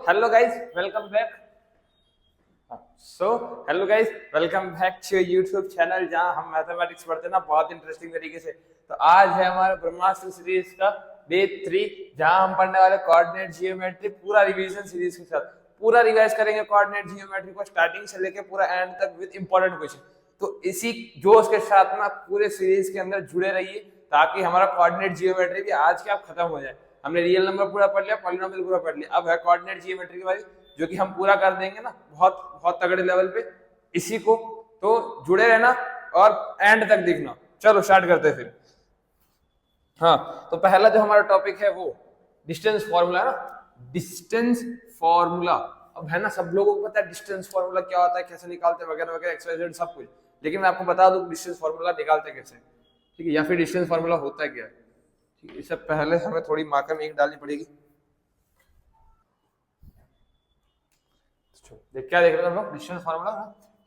Hello guys welcome back hello guys welcome back to YouTube channel जहां हम mathematics पढ़ते हैं ना बहुत इंटरेस्टिंग तरीके से। तो आज है हमारा ब्रह्मास्त्र सीरीज का डे 3 जहां हम पढ़ने वाले कोऑर्डिनेट जियोमेट्री पूरा रिवीजन सीरीज के साथ पूरा रिवाइज करेंगे कोऑर्डिनेट जियोमेट्री को स्टार्टिंग से लेके पूरा एंड तक विद इंपॉर्टेंट क्वेश्चन। तो इसी जोश के साथ ना पूरे सीरीज के अंदर जुड़े रहिए ताकि हमारा कोऑर्डिनेट जियोमेट्री भी आज के आप खत्म हो जाए। हमने रियल नंबर पूरा पढ़ लिया, पॉलिनोमियल पूरा पढ़ लिया, अब है कोऑर्डिनेट जियोमेट्री की बारी जो कि हम पूरा कर देंगे ना बहुत बहुत तगड़े लेवल पे इसी को। तो जुड़े रहना और एंड तक देखना। चलो स्टार्ट करते हैं फिर। हाँ, तो पहला जो हमारा टॉपिक है वो डिस्टेंस फॉर्मूला है ना, डिस्टेंस फॉर्मूला। अब है ना सब लोगों को पता है डिस्टेंस फॉर्मूला क्या होता है, कैसे निकालते हैं वगैरह वगैरह एक्सरसाइज सब कुछ, लेकिन मैं आपको बता दूं डिस्टेंस फॉर्मूला निकालते कैसे, ठीक है, या फिर डिस्टेंस फॉर्मूला होता है क्या। ठीक है, इससे पहले हमें थोड़ी मार्कर में इंक डालनी पड़ेगी। क्या देख रहे हैं हम लोग, डिस्टेंस फार्मूला।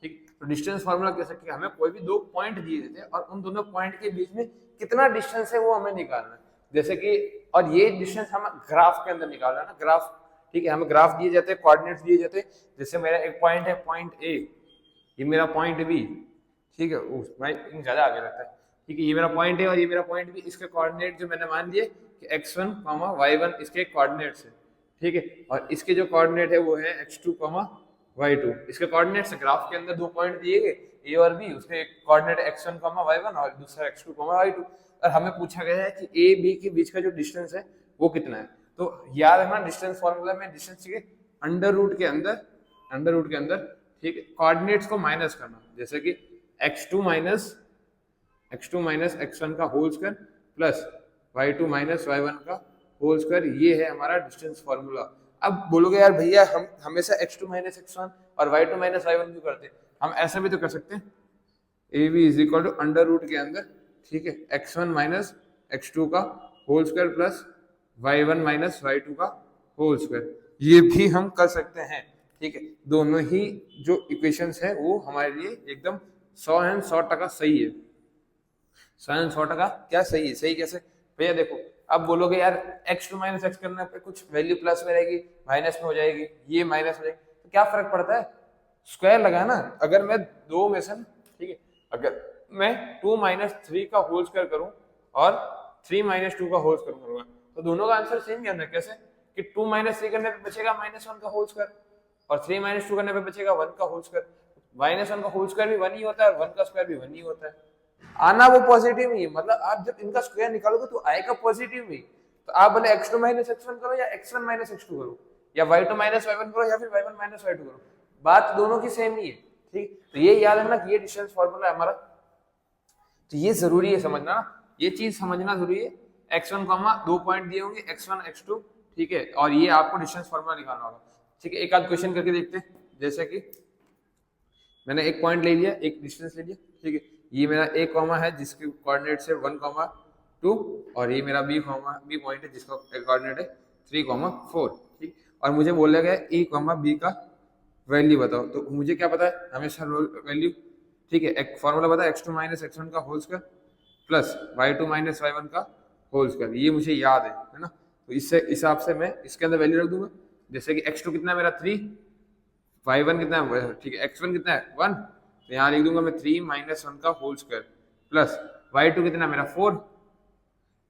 ठीक, तो डिस्टेंस फार्मूला कैसे कि हमें कोई भी दो पॉइंट दिए देते हैं और उन दोनों पॉइंट के बीच में कितना डिस्टेंस है वो हमें निकालना है। जैसे कि और ये डिस्टेंस हम ग्राफ के अंदर निकालना है ना, ग्राफ। ठीक है, हमें ग्राफ दिए जाते हैं, कोऑर्डिनेट्स दिए जाते हैं। जैसे मेरा एक पॉइंट है पॉइंट ए, ये मेरा पॉइंट बी, ठीक है, मैं ज्यादा आगे रहता है। ठीक है, ये मेरा पॉइंट है और ये मेरा पॉइंट बी, इसके कोऑर्डिनेट जो मैंने मान लिए कि x1, y1 इसके कोऑर्डिनेट्स है। ठीक है, और इसके जो कोऑर्डिनेट है वो है x2, y2। इसके कोऑर्डिनेट्स ग्राफ के अंदर दो पॉइंट दिए गए a और b, उसके कोऑर्डिनेट x1, y1 और दूसरा x2, y2। और हमें पूछा गया है कि a b के बीच का जो डिस्टेंस है वो कितना है। तो याद रखना डिस्टेंस फॉर्मूला में डिस्टेंस के अंडर रूट के अंदर ठीक है कोऑर्डिनेट्स को माइनस करना। जैसे कि x2 माइनस x1 का whole square plus y2 minus y1 का होल स्क्वायर, ये है हमारा डिस्टेंस फॉर्मूला। अब बोलोगे यार भैया हम हमेशा x2 माइनस x1 और y2 माइनस y1 क्यों करते हैं, हम ऐसा भी तो कर सकते हैं। ab is equal to under root के अंदर, ठीक है, x1 माइनस x2 का whole square plus y1 minus y2 का होल स्क्वायर, ये भी हम कर सकते हैं। ठीक है, दोनों ही जो इक्वेशंस है वो हमारे लिए एकदम 100% सही है। 100% क्या सही है। सही कैसे भैया, देखो अब बोलोगे यार x2 माइनस x करने पे कुछ वैल्यू प्लस में रहेगी, माइनस में हो जाएगी, ये माइनस हो जाएगी, तो क्या फर्क पड़ता है, स्क्वायर लगा ना। अगर मैं दो में से, ठीक है, अगर मैं 2 माइनस 3 का होल स्क्वायर करूं और 3 माइनस 2 का होल स्क्वायर करूंगा तो दोनों का आंसर सेम ही आना। कैसे कि 2 माइनस 3 करने पे बचेगा -1 का होल स्क्वायर और 3 माइनस 2 करने पे बचेगा 1 का होल स्क्वायर। -1 का होल स्क्वायर भी 1 ही होता है और 1 का स्क्वायर भी 1 ही होता है। आना वो पॉजिटिव ही, मतलब आप जब इनका स्क्वायर निकालोगे तो आएगा पॉजिटिव ही। तो आप बोले x2 माइनस x1 करो या x1 माइनस x2 करो या y2 माइनस y1 करो या फिर y1 माइनस y2 करो, बात दोनों की सेम ही है। ठीक, तो ये याद रखना कि ये डिस्टेंस फार्मूला है हमारा। तो ये जरूरी है समझना, ये चीज समझना जरूरी है। x1 दो पॉइंट दिए होंगे x1 x2, ठीक है, और ये आपको डिस्टेंस फार्मूला निकालना होगा। ठीक है, एक आध क्वेश्चन करके देखते हैं। जैसे कि मैंने एक पॉइंट ले लिया, एक डिस्टेंस ले लिया, ठीक है, ये मेरा a कॉमा है जिसके कोऑर्डिनेट्स है 1, 2 और ये मेरा b पॉइंट है जिसका कोऑर्डिनेट है 3, 4। ठीक, और मुझे बोला गया a, b का वैल्यू बताओ। तो मुझे क्या पता है, हमेशा वैल्यू, ठीक है, एक फॉर्मूला पता है x2 माइनस x1 का whole square plus y2 minus y1 का होल स्क्वायर, ये मुझे याद है ना। तो इससे हिसाब से मैं इसके अंदर वैल्यू रख दूंगा। जैसे कि x2 कितना है मेरा 3, y1 कितना है, ठीक है, x1 कितना है 1, तो यहाँ लिख दूंगा मैं 3 माइनस 1 का होल स्क्वायर प्लस y2 कितना मेरा 4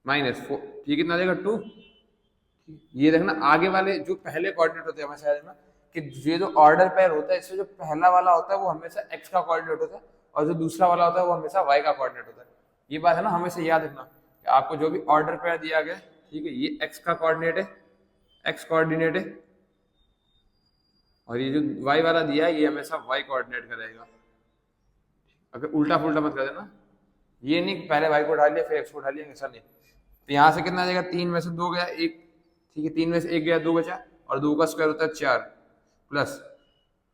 माइनस 4, ठीक, कितना देगा 2। ये देखना आगे वाले जो पहले कोऑर्डिनेट होते हैं हमेशा याद रखना कि ये जो ऑर्डर पेयर होता है इससे जो पहला वाला होता है वो हमेशा x का कोऑर्डिनेट होता है और जो दूसरा वाला होता है वो हमेशा y का कोऑर्डिनेट होता है। ये बात है ना, हमेशा याद रखना कि आपको जो भी ऑर्डर पेयर दिया गया, ठीक है, ये x का कोऑर्डिनेट है, x कोऑर्डिनेट है, और ये जो y वाला दिया है ये हमेशा y कोऑर्डिनेट का रहेगा। अगर उल्टा फुल्टा मत कर देना, ये नहीं पहले y को उठा लिया फिर x को उठा लिया, ऐसा नहीं। तो यहाँ से कितना आ जाएगा, 3 में से 2 गया 1, ठीक है, 3 में से 1 गया 2 बचा और 2 का स्क्वायर होता है 4 प्लस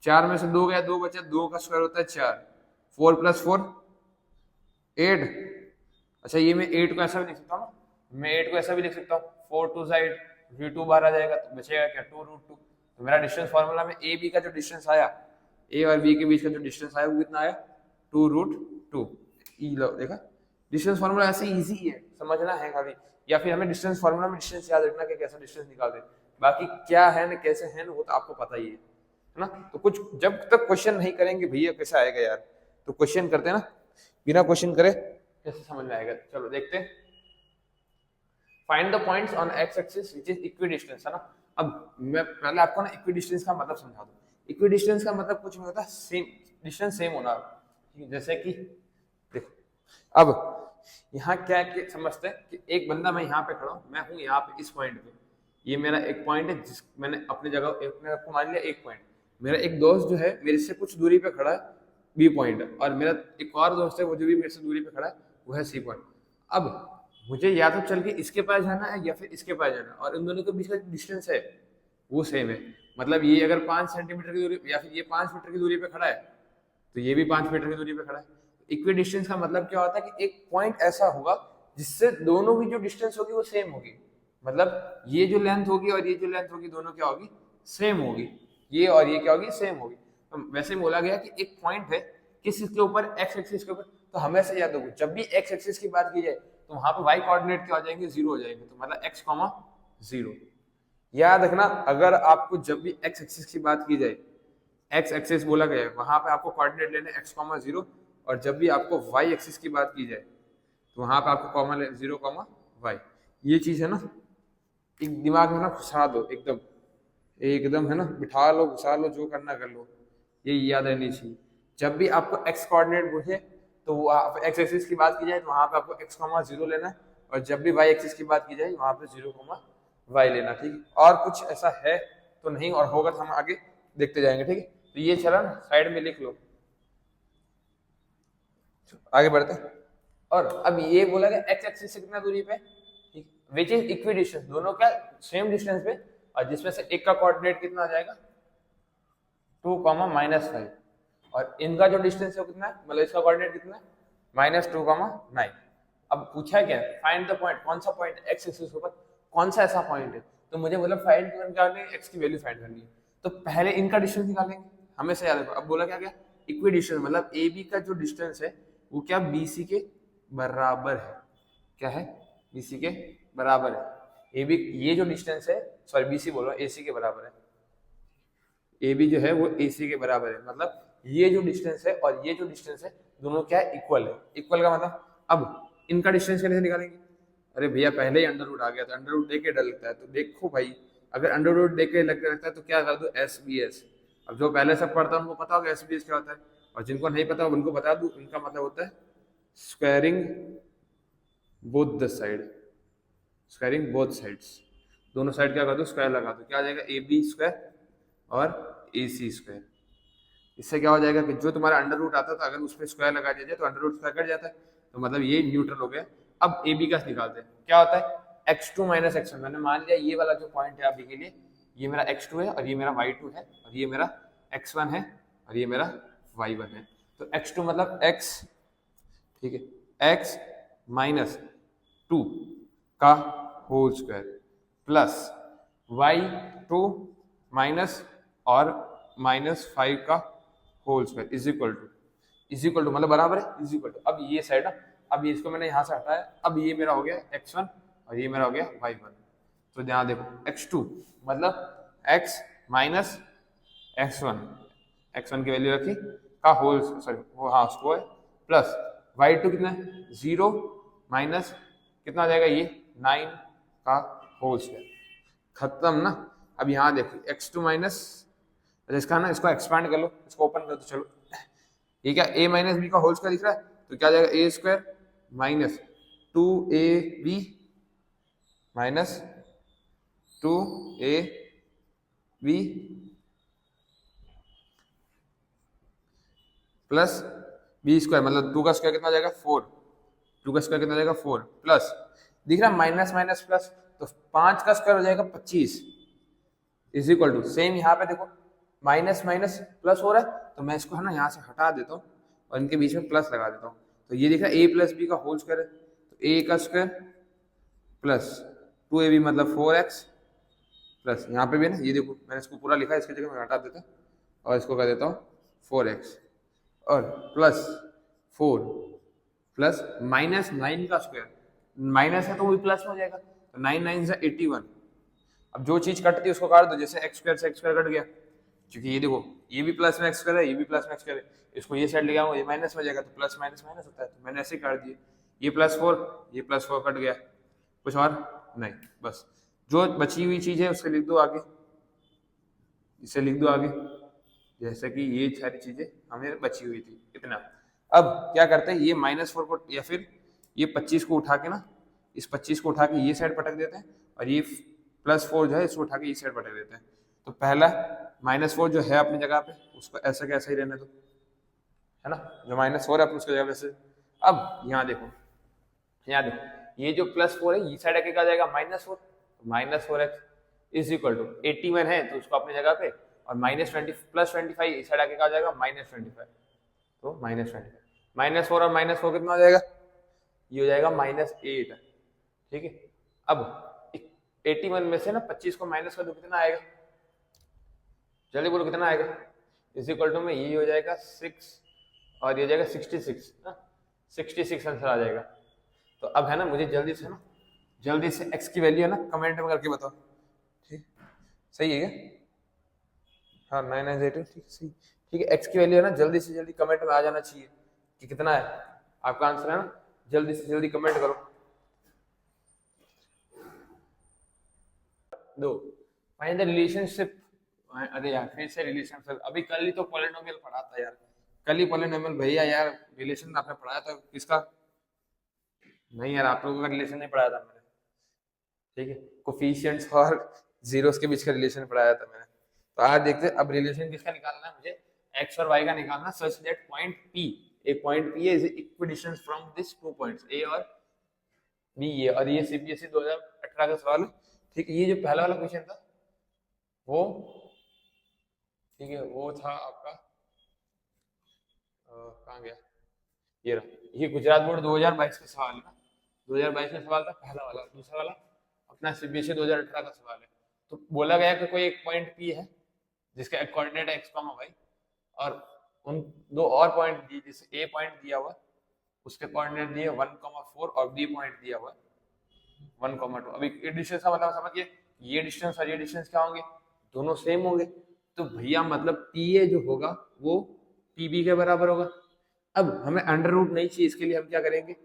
4 में से 2 गया 2 बचा, 2 का स्क्वायर होता है 4, 4 प्लस 4 8। अच्छा, ये मैं 8 को ऐसा भी लिख सकता हूँ ना, मैं 8 को ऐसा भी लिख सकता हूँ 4 टू साइड v2 बाहर आ जाएगा तो बचेगा क्या 2√2। तो मेरा डिस्टेंस फॉर्मूला में ए बी का जो डिस्टेंस आया, ए और बी के बीच का जो डिस्टेंस आया वो कितना आया 2√2। देखा डिस्टेंस फॉर्मूला ऐसे इजी है, समझना है खाली, या फिर हमें डिस्टेंस फॉर्मूला में डिस्टेंस याद रखना कि कैसा डिस्टेंस निकालते हैं। बाकी क्या है ना कैसे है ना वो तो आपको पता ही है ना। तो कुछ जब तक क्वेश्चन नहीं करेंगे भैया कैसे आएगा यार, तो क्वेश्चन करते हैं ना, बिना क्वेश्चन करे कैसे समझ में आएगा। चलो देखते हैं। Find the points on x axis which is equidistance, है ना। अब मैं पहले आपको ना इक्विडिस्टेंस का मतलब समझा दूं। इक्विडिस्टेंस का मतलब कुछ नहीं होता, सेम डिस्टेंस सेम होना। जैसे कि देखो, अब यहाँ क्या समझते हैं कि एक बंदा, मैं यहाँ पे खड़ा हूँ, मैं हूँ यहाँ पे इस पॉइंट पे, ये मेरा एक पॉइंट है जिस मैंने अपनी जगह अपने आपको मान लिया एक पॉइंट। मेरा एक दोस्त जो है मेरे से कुछ दूरी पे खड़ा है, बी पॉइंट, और मेरा एक और दोस्त है वो जो भी मेरे से दूरी पे खड़ा है वो है सी पॉइंट। अब मुझे या तो चल के इसके पास जाना है या फिर इसके पास जाना है, और इन दोनों के बीच का डिस्टेंस है वो सेम है। मतलब ये अगर 5 सेंटीमीटर की दूरी या फिर ये 5 मीटर की दूरी पे खड़ा है तो ये भी 5 मीटर की दूरी पे खड़ा है। इक्वी डिस्टेंस का मतलब क्या होता है कि एक पॉइंट ऐसा होगा जिससे दोनों की जो डिस्टेंस होगी वो सेम होगी। मतलब ये जो लेंथ होगी और ये जो लेंथ होगी दोनों क्या होगी, सेम होगी। ये और ये क्या होगी, सेम होगी। तो वैसे बोला गया कि एक पॉइंट है किस के ऊपर, एक्स एक्सिस के ऊपर, तो हमेशा याद होगा जब भी एक्स एक्सिस की बात की जाए तो वहां पे वाई कोऑर्डिनेट क्या हो जाएंगे, 0 हो जाएंगे। तो मतलब x, 0 याद रखना। अगर आपको जब भी एक्स एक्सिस की बात की जाए, एक्स एक्सिस बोला गया है, वहां पे आपको कोऑर्डिनेट लेने x, 0, और जब भी आपको वाई एक्सिस की बात की जाए तो वहां पे आपको कॉमा 0, y। ये चीज है ना, एक दिमाग में ना घुसा दो एकदम, एकदम है ना, बिठा लो, घुसा लो, जो करना कर लो, ये याद रहनी चाहिए। जब भी आपको x कोऑर्डिनेट पूछे तो वो एक्स एक्सिस की बात की जाए तो वहां पे आपको x, 0 लेना है, और जब भी y एक्सिस की बात की जाए वहां पे 0, y लेना। ठीक है, और कुछ ऐसा है तो नहीं, और होगा तो हम आगे देखते जाएंगे। ठीक है, तो ये चला ना, साइड में लिख लो, आगे बढ़ते हैं। और अब ये बोला गया एक्स एक्सिस से कितना दूरी पे, विच इज इक्वी डिस्टेंस, दोनों क्या सेम डिस्टेंस पे, और जिसमें से एक का कोऑर्डिनेट कितना आ जाएगा 2, -5, और इनका जो डिस्टेंस है वो कितना है, मतलब इसका कोऑर्डिनेट कितना है -2, 9। अब पूछा क्या, फाइंड द पॉइंट, कौन सा पॉइंट एक्स एक्सिस के ऊपर, कौन सा ऐसा पॉइंट है। तो मुझे मतलब फाइंड करनी है, एक्स की वैल्यू फाइंड करनी है, तो पहले इनका डिस्टेंस निकालेंगे, हमेशा याद रखो। अब बोला क्या क्या, इक्वी डिस्टेंस, मतलब ए बी का जो डिस्टेंस है वो क्या बी सी के बराबर है। क्या है, बी सी के बराबर है। ए बी ये जो डिस्टेंस है, सॉरी बी सी बोल रहा हूँ, ए सी के बराबर है। ए बी जो है वो ए सी के बराबर है, मतलब ये जो डिस्टेंस है और ये जो डिस्टेंस है दोनों क्या है, इक्वल है। इक्वल का मतलब अब इनका डिस्टेंस कैसे निकालेंगे, अरे भैया पहले ही अंडर रूट आ गया था, अंडर रूट देके डर लगता है, तो देखो भाई अगर अंडर रूट देके लगता है तो क्या कर दो, एस बी एस। अब जो पहले सब पढ़ता है उनको पता होगा एस बी एस क्या होता है, और जिनको नहीं पता उनको बता दूं, इनका मतलब होता है squaring both the side, squaring both sides, दोनों साइड क्या कर दो, स्क्वायर लगा दो, क्या आ जाएगा ए बी स्क्वायर और ए सी स्क्वायर। इससे क्या हो जाएगा कि जो तुम्हारा अंडर रूट आता था अगर उस पर स्क्वायर लगा दिया जाए तो अंडर रूट स्क्वायर कट जाता है, तो मतलब ये न्यूट्रल हो गया। अब ए बी का निकालते हैं, क्या होता है x2 - x1। मैंने मान लिया ये वाला जो पॉइंट है अभी के लिए, ये मेरा x2 है और ये मेरा y2 है, और ये मेरा x1 है और ये मेरा y1 है। तो x2 मतलब x, ठीक है, x - 2 का whole square plus y2 minus और -5 का whole square is equal to मतलब बराबर है, इज इक्वल टू। अब ये साइड ना, अब ये इसको मैंने यहाँ से हटाया, अब ये मेरा हो गया x1 और ये मेरा हो गया y1। तो ध्यान देखो x2 मतलब x माइनस x1 की वैल्यू रखी का होल, सॉरी वो हाँ स्क्वायर, प्लस y2 कितना है 0 माइनस कितना आ जाएगा ये 9 का होल स्क्वायर। खत्म ना। अब यहाँ देखो x2 माइनस, इसका ना इसको एक्सपैंड कर लो, इसको ओपन कर दो, चलो ये क्या a माइनस बी का होल स्क्वायर दिख रहा है, तो क्या आ जाएगा A square minus 2ab minus 2ab plus B square, मतलब 2 का स्क्वायर कितना आ जाएगा 4, 2 का स्क्वायर कितना आ जाएगा 4, प्लस दिख रहा है माइनस माइनस प्लस, तो 5 का स्क्वायर हो जाएगा 25 इज इक्वल टू, सेम यहाँ पे देखो माइनस माइनस प्लस हो रहा है, तो मैं इसको है ना यहाँ से हटा देता हूँ और इनके बीच में प्लस लगा देता हूँ। तो ये दिख रहा है a प्लस बी का होल स्क्वायर है, तो a का स्क्वायर प्लस 2ab मतलब 4x प्लस यहाँ पे भी ना, ये देखो मैंने इसको पूरा लिखा है, इसकी जगह मैं हटा देता और इसको कर देता हूँ 4x और प्लस 4 प्लस माइनस 9 का स्क्वायर, माइनस है तो वो प्लस हो जाएगा, तो 9 9 से 81, अब जो चीज कटती है उसको काट दो, जैसे एक्स स्क्वायर से एक्स स्क्वायर कट गया, क्योंकि ये देखो ये भी प्लस में एक्स स्क्वायर है, ये भी प्लस में एक्स स्क्वायर है, इसको ये साइड ले आऊंगा ये माइनस में जाएगा, तो प्लस माइनस माइनस होता है, तो मैंने ऐसे ही काट दिए। ये +4 ये +4 कट गया, कुछ और नहीं, बस जो बची हुई चीज है उससे लिख दो आगे, इसे लिख दो आगे, जैसे कि ये सारी चीजें हमें बची हुई थी इतना। अब क्या करते हैं, ये -4 को या फिर ये 25 को उठा के ना, इस 25 को उठा के ये साइड पटक देते हैं, और ये +4 जो है इसको उठा के ये साइड पटक देते हैं। तो पहला -4 जो है अपनी जगह पे उसको ऐसा कैसा ही रहने दो, है ना, जो -4 है अपनी उसकी जगह वैसे। अब यहाँ देखो, यहाँ देखो ये जो +4 है ये साइड आके क्या जाएगा -4, -4x इज इक्वल टू 81 है तो उसको अपनी जगह पे, और -20 +25 इस साइड आके क्या जाएगा -25, तो -25 -4 और -4 कितना हो जाएगा, ये हो जाएगा -8, ठीक है। अब 81 में से ना 25 को माइनस कर दो, कितना आएगा, चलिए बोलो कितना आएगा, इज इक्वल टू में ये हो जाएगा 6 और ये हो जाएगा 66 ना, 66 आंसर आ जाएगा। तो अब है ना मुझे जल्दी से ना, जल्दी से x की वैल्यू है ना कमेंट में करके बताओ, ठीक सही है क्या, हाँ 9982 ठीक सही, ठीक है। x की वैल्यू है ना जल्दी से जल्दी कमेंट में आ जाना चाहिए कि कितना है आपका आंसर, है ना, जल्दी से जल्दी कमेंट करो। दो फाइंड द रिलेशनशिप, अरे यार फिर से रिलेशनशिप, अभी कल ही तो पॉलिनोमियल पढ़ा था यार, कल ही पॉलिनोमियल भैया यार, रिलेशन आपने पढ़ाया था किसका, नहीं यार आप लोगों का रिलेशन नहीं पढ़ाया था मैंने, ठीक है, कोफिशिएंट्स और जीरोस के बीच का रिलेशन पढ़ाया था मैंने। तो आज देखते हैं अब रिलेशन किसका निकालना है, मुझे x और y का निकालना, सच दैट पॉइंट P, एक पॉइंट P है is equidistance from this two points A और B, ये और ये CBSE 2018 का सवाल है, ठीक है। ये जो पहला वाला क्वेश्चन था वो, ठीक है, वो था आपका कहाँ गया, ये रहा, ये गुजरात बोर्ड 2022 का सवाल है ना, 2022 का सवाल था पहला वाला, दूसरा वाला अपना CBSE 2018 का सवाल है। तो बोला गया कि कोई एक पॉइंट P है जिसका कोऑर्डिनेट है x, y, और उन दो और पॉइंट दिए, जैसे A पॉइंट दिया हुआ उसके कोऑर्डिनेट दिए 1,4 और B पॉइंट दिया हुआ 1,2। अभी ये डिस्टेंस का मतलब समझिए, ये डिस्टेंस और ये डिस्टेंस क्या होंगे, दोनों सेम होंगे, तो भैया मतलब PA जो होगा वो PB के बराबर होगा। अब हमें अंडर रूट नहीं चाहिए, इसके लिए हम क्या करेंगे,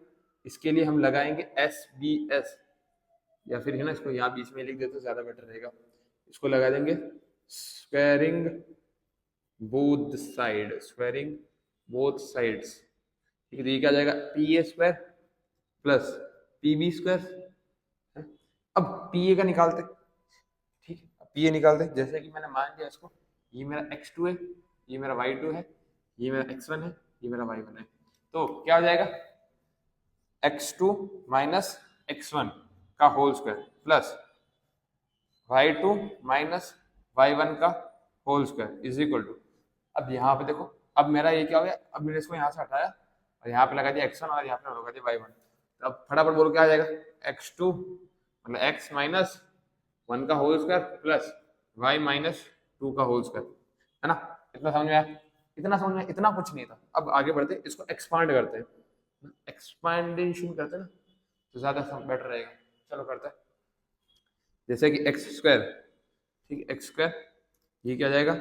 इसके लिए हम लगाएंगे SBS, या फिर है ना इसको यहाँ बीच में लिख देते तो ज्यादा बेटर रहेगा, इसको लगा देंगे squaring both side, squaring both sides, ठीक है। तो ये क्या जाएगा PA square plus PB square. अब PA का निकालते, ठीक है, अब PA निकालते, जैसे कि मैंने मान लिया इसको, ये मेरा x2 है, ये मेरा y2 है, ये मेरा x1 है, ये मेरा y1 है, तो क्या हो जाएगा x2 माइनस x1 का whole square plus y2 minus y1 का whole square is equal to, अब यहाँ पे देखो, अब मेरा ये क्या हो गया, अब मैंने इसको यहाँ से हटाया और यहाँ पे लगा दिया x1 और यहाँ पे लगा दिया y1, तो अब फटाफट बोलो क्या आ जाएगा, x2 मतलब x माइनस 1 का whole square plus y minus 2 का होल स्क्वायर, है ना, इतना समझ में आया, इतना समझ में, इतना कुछ नहीं था। अब आगे बढ़ते इसको एक्सपांड करते हैं, एक्सपांडेशन करते हैं ना तो ज्यादा बेटर रहेगा, चलो करते हैं, जैसे कि एक्स स्क्वायर, ठीक है, एक्स स्क्वायर ये क्या जाएगा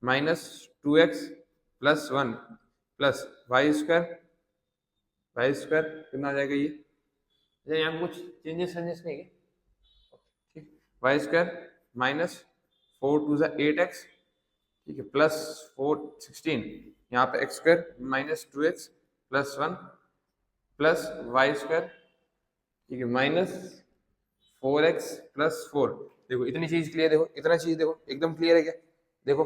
-2x plus 1 plus y square कितना आ जाएगा, ये यहाँ कुछ चेंजेस नहीं है, ठीक, वाई स्क्वायर -4 2 8x, ठीक है, प्लस 4 16, यहाँ पे x square -2x plus 1 plus y square, ठीक है, -4x प्लस 4। देखो इतनी चीज क्लियर, देखो इतना चीज देखो एकदम क्लियर है क्या, देखो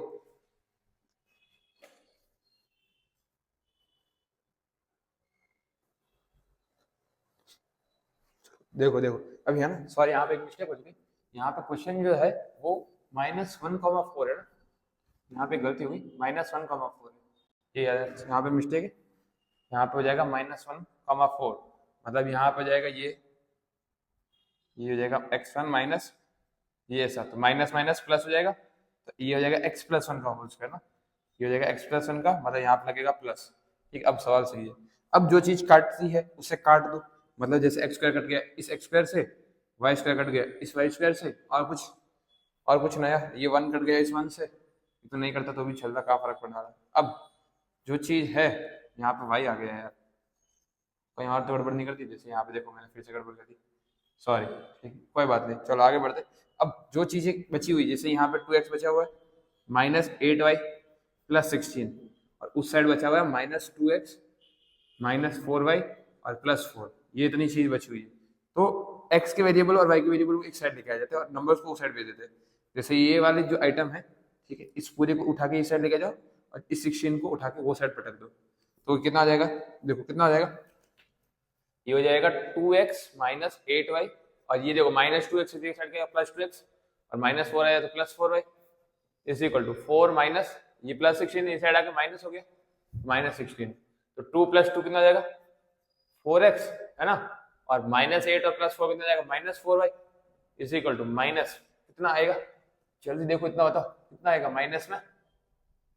देखो देखो अब यहाँ ना, सॉरी यहाँ पे एक मिस्टेक हो चुकी, यहाँ पे क्वेश्चन जो है वो -1,4 है ना, यहाँ पे गलती हुई, -1,4 है, ये यहाँ पे मिस्टेक है, यहाँ पे हो जाएगा -1,4, मतलब यहाँ पे जाएगा ये हो जाएगा x1 माइनस ये ऐसा, तो माइनस माइनस प्लस हो जाएगा, तो ये हो जाएगा x प्लस 1 का होल स्क्वायर ना, ये हो जाएगा x प्लस 1 का, मतलब यहाँ पे लगेगा प्लस, ठीक। अब सवाल सही है, अब जो चीज काटती है उसे काट दो, मतलब जैसे x स्क्वायर कट गया इस x स्क्वायर से, वाई स्क्वायर कट गया इस वाई स्क्वायर से, और कुछ नया, ये 1 कट गया इस 1 से, तो नहीं करता तो भी चल रहा, क्या फर्क पड़ रहा है। अब जो चीज है यहाँ पे वाई आ गया यार, तो यहाँ तो गड़बड़ नहीं करती, जैसे यहाँ पे देखो मैंने फिर से गड़बड़ कर दी, सॉरी, ठीक कोई बात नहीं, चलो आगे बढ़ते। अब जो चीजें बची हुई, जैसे यहाँ पे 2x बचा हुआ है, -8y + 16, और उस साइड बचा हुआ है -2x -4y और +4, ये इतनी चीज बची हुई है। तो x के वेरिएबल और y के वेरिएबल को एक साइड लेके आ जाते हैं और नंबर्स को उस साइड भेज देते हैं। जैसे ये वाली जो आइटम है, ठीक है, इस पूरे को उठा के इस साइड लेके जाओ और इस 16 को उठा के वो साइड पटक दो, तो कितना आ जाएगा, देखो कितना आ जाएगा, ये हो जाएगा 2x - 8y, और ये देखो -2x इस साइड गया +2x, और -4 आया तो +4y is equal to 4 minus ये +16 इस साइड आके माइनस हो गया -16, तो 2 + 2 कितना आ जाएगा 4x, है ना, और -8 और +4 कितना आ जाएगा -4y is equal to minus कितना आएगा, जल्दी देखो इतना बताओ कितना आएगा माइनस में,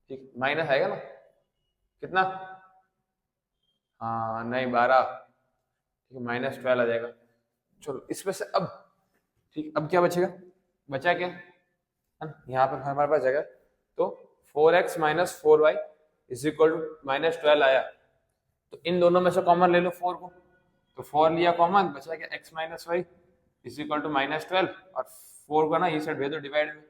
ठीक माइनस आएगा ना, कितना, हाँ नहीं 12, ठीक है -12 आ जाएगा। चलो इसमें से अब, ठीक अब क्या बचेगा, बचा क्या है ना, यहाँ पे हमारे पास जगह, तो 4x - 4y is equal to -12 आया, तो इन दोनों में से कॉमन ले लो 4 को, तो 4 लिया कॉमन, बचा क्या x - y is equal to -12, और 4 का ना ये साइड भेज दो डिवाइड में,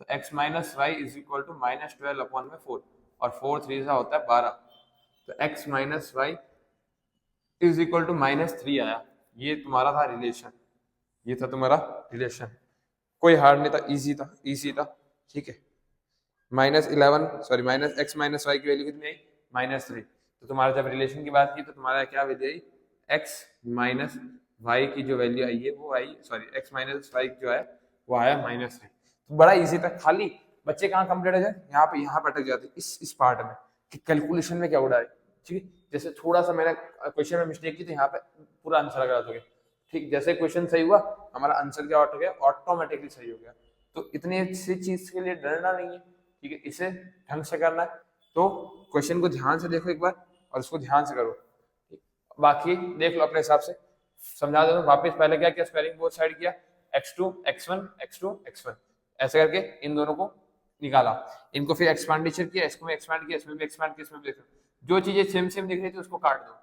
तो x - y is equal to -12/4, और 4 3 सा होता है 12, तो x - y is equal to -3 आया। ये तुम्हारा था रिलेशन, ये था तुम्हारा रिलेशन, कोई हार्ड नहीं था, इजी था, इजी था, ठीक है। -11 सॉरी -x - y की वैल्यू कितनी आई -3, तो तुम्हारा जब रिलेशन की बात की तो तुम्हारा क्या वैल्यू आई, x - y की जो वैल्यू आई है वो आई, सॉरी x - y जो है वो आया -3, तो बड़ा इजी था। खाली बच्चे कहाँ कंप्लीट हो जाए, यहाँ पे अटक जाते इस पार्ट में कि कैलकुलेशन में क्या उड़ा है, ठीक है। जैसे थोड़ा सा मैंने क्वेश्चन में मिस्टेक की तो यहाँ पे पूरा आंसर लगा दोगे, ठीक, जैसे क्वेश्चन सही हुआ हमारा आंसर क्या हो गया, ऑटोमेटिकली सही हो गया। तो इतनी सी चीज के लिए डरना नहीं है, ठीक है, इसे ढंग से करना है, तो क्वेश्चन को ध्यान से देखो एक बार और उसको ध्यान से करो, बाकी देख लो अपने हिसाब से, समझा दो वापस, पहले क्या किया, स्क्वायरिंग बोथ साइड किया, x2 x1 x2 x1 ऐसे करके इन दोनों को निकाला, इनको फिर एक्सपांडेशन किया, इसको में एक्सपांड किया, इसमें भी एक्सपांड किया, इसमें भी एक्सपांड, जो चीजें सेम सेम दिख रही थी उसको काट दो,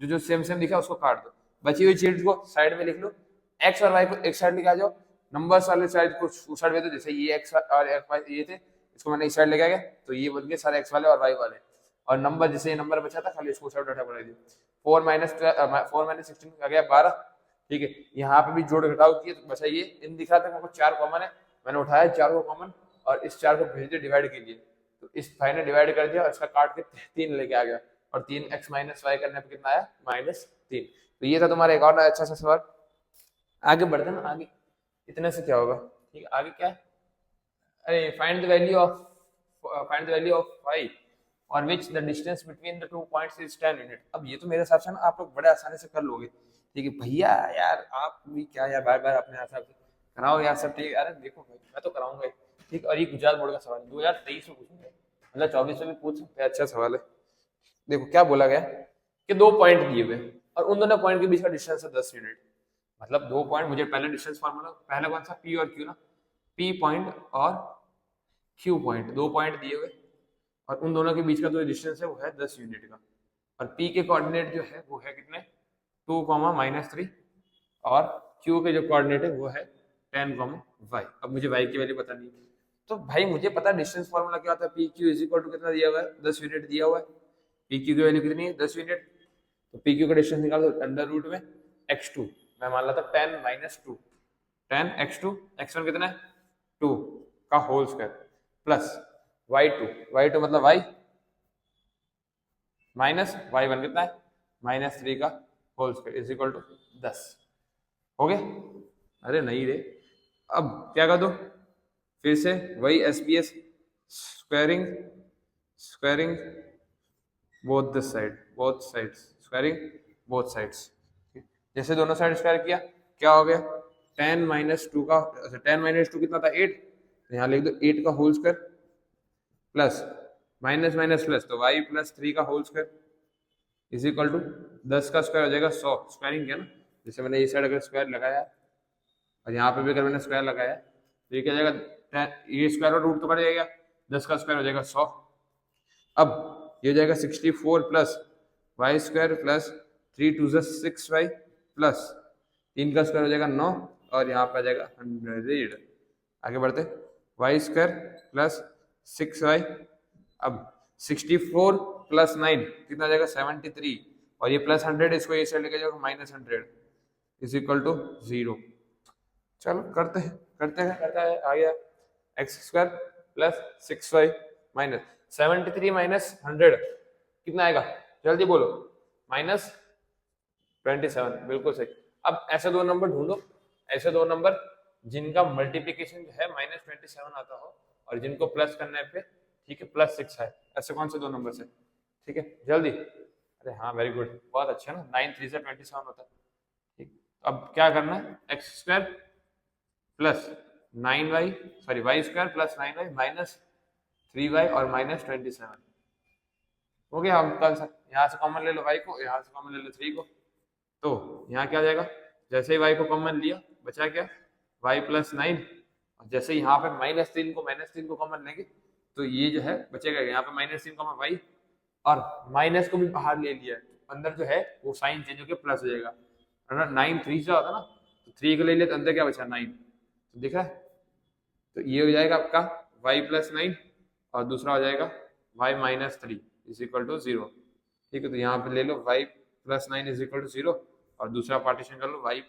जो सेम सेम दिखा उसको काट दो, बची हुई चीज को साइड में लिख लो, x और y को एक साइड लेके आ जाओ, नंबर्स वाले साइड को उस साइड में दो, जैसे ये x और y ये थे, इसको मैंने इस साइड लेके आ गया, तो ये बन गए सारे x वाले और y वाले, और नंबर जैसे ये नंबर बचा था खाली इसको साइड उठा बना दिया, 4 - 16 आ गया 12, ठीक है। यहाँ पे भी जोड़ घटाव किए तो बचा ये, इन दिखा था मेरे को 4 कॉमन है, मैंने उठाया 4 को कॉमन और इस 4 को भेज दिया डिवाइड कीजिए, तो इस भाई ने डिवाइड कर दिया और इसका काट के 3 लेके आ गया, और 3x - y करने पे कितना आया -3। तो ये था तुम्हारा एक और अच्छा सा सवाल। आगे बढ़ते ना, आगे इतने से क्या होगा, ठीक है, आगे क्या है, अरे find the value of y on which the distance between the two points is 10 unit. अब ये तो मेरे हिसाब से ना आप लोग बड़े आसानी से कर लोगे, ठीक है भैया, यार आप भी क्या यार बार बार अपने हिसाब से कराओ यार सब, ठीक है, अरे देखो भाई मैं तो कराऊंगा, ठीक, और ये गुजरात बोर्ड का सवाल 2023 में पूछेंगे, मतलब 24 में भी पूछ सकते हैं, अच्छा सवाल है। देखो क्या बोला गया कि 2 पॉइंट दिए हुए और उन दोनों पॉइंट के बीच का डिस्टेंस है 10 यूनिट, मतलब 2 पॉइंट, मुझे पहले डिस्टेंस फार्मूला, पहला कौन सा, P और Q ना, P पॉइंट और Q पॉइंट, 2 पॉइंट दिए हुए और उन दोनों के बीच का जो डिस्टेंस है वो है 10 यूनिट का, और P के कोऑर्डिनेट जो है वो है कितने 2, -3, और Q के जो कोऑर्डिनेट है वो है 10, y। अब मुझे y की वैल्यू बतानी है, तो भाई मुझे पता है डिस्टेंस फार्मूला क्या होता है, PQ इज इक्वल टू कितना दिया हुआ है 10 यूनिट दिया हुआ है, PQ की वैल्यू कितनी है 10 यूनिट, तो PQ का डिस्टेंस निकाल दो अंडर रूट में x2, मैं मान लेता 10 - 2, 10 x2, x1 कितना है 2 का होल स्क्वायर प्लस y2 मतलब y माइनस y1 कितना है -3 का whole square is equal to 10, हो गया, अरे नहीं रे, अब क्या कर दो, फिर से वही SBS squaring both sides, squaring both sides, जैसे दोनों साइड स्क्वायर किया क्या हो गया 10 - 2 का, 10 - 2 कितना था 8, यहाँ लिख दो 8 का whole square plus minus minus plus, तो y + 3 का whole square is equal to 10 का स्क्वायर हो जाएगा 100, स्क्वायरिंग किया ना, जैसे मैंने ये साइड अगर स्क्वायर लगाया और यहाँ पे भी अगर मैंने स्क्वायर लगाया तो ये क्या हो जाएगा, 10, ये स्क्वायर और रूट तो कट जाएगा, 10 का स्क्वायर हो जाएगा 100। अब ये हो जाएगा 64 plus y square plus 3 2 6 y plus 3 का स्क्वायर हो जाएगा 9 और यहाँ पे आ जाएगा 100। आगे बढ़ते, वाई स्क्वायर प्लस 6 वाई, अब 64 प्लस 9 कितना आ जाएगा 73 और ये प्लस 100 इसको ये साइड लेके जाओगे माइनस 100 इज इक्वल टू 0। चलो करते हैं आ गया x square plus 6y minus 73 minus 100 कितना आएगा, जल्दी बोलो, माइनस 27, बिल्कुल सही। अब ऐसे दो नंबर ढूंढो, ऐसे दो नंबर जिनका मल्टीप्लीकेशन जो है माइनस 27 आता हो और जिनको प्लस करने पे ठीक है प्लस 6 है, ऐसे कौन से दो नंबर से, ठीक है जल्दी। अरे हाँ वेरी गुड, बहुत अच्छा ना, 9 3 से 27 होता है, ठीक। अब क्या करना है, x square plus 9y sorry y square plus 9y minus 3y और माइनस 27 हो गया। हम कल यहाँ से कॉमन ले लो y को, यहाँ से कॉमन ले लो 3 को, तो यहाँ क्या आ जाएगा, जैसे ही y को कॉमन लिया बचा क्या y प्लस 9 और जैसे यहाँ पे माइनस 3 को कॉमन लेंगे तो ये जो है बचेगा, यहाँ पे माइनस 3 कॉमन y और माइनस को भी बाहर ले लिया, अंदर जो है वो साइन चेंज होकर प्लस हो जाएगा। अगर 9 3 से होता ना तो 3 को ले लिया तो अंदर क्या बचा 9, तो दिख रहा है, तो ये हो जाएगा आपका y प्लस 9 और दूसरा हो जाएगा y minus 3 is equal to 0, ठीक है। तो यहाँ पे ले लो y plus 9 is equal to 0 और दूसरा पार्टीशन कर लो y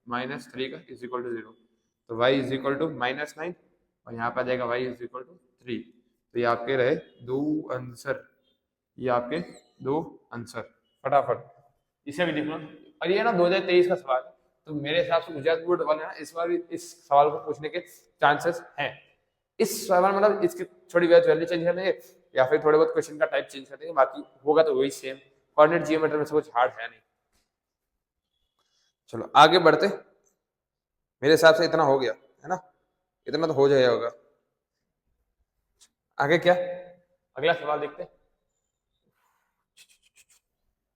माइनस 3 का इज इक्वल टू 0, तो y is equal to minus 9 और यहाँ पे आ जाएगा y इज इक्वल टू 3। तो ये आपके रहे दो आंसर, ये आपके दो आंसर, फटाफट इसे भी लिख लो। और ये ना 2023 का सवाल है, तो मेरे हिसाब से गुजरात बोर्ड वाले ना इस बार भी इस सवाल को पूछने के चांसेस हैं। इस सवाल मतलब इसकी थोड़ी बहुत वैल्यू चेंज कर देंगे या फिर थोड़े बहुत क्वेश्चन का टाइप चेंज कर देंगे, बाकी होगा तो वही सेम, कोऑर्डिनेट जियोमेट्री में से कुछ हार्ड है नहीं। चलो आगे बढ़ते, मेरे हिसाब से इतना हो गया है ना, इतना तो हो जाएगा होगा। आगे क्या, अगला सवाल देखते हैं।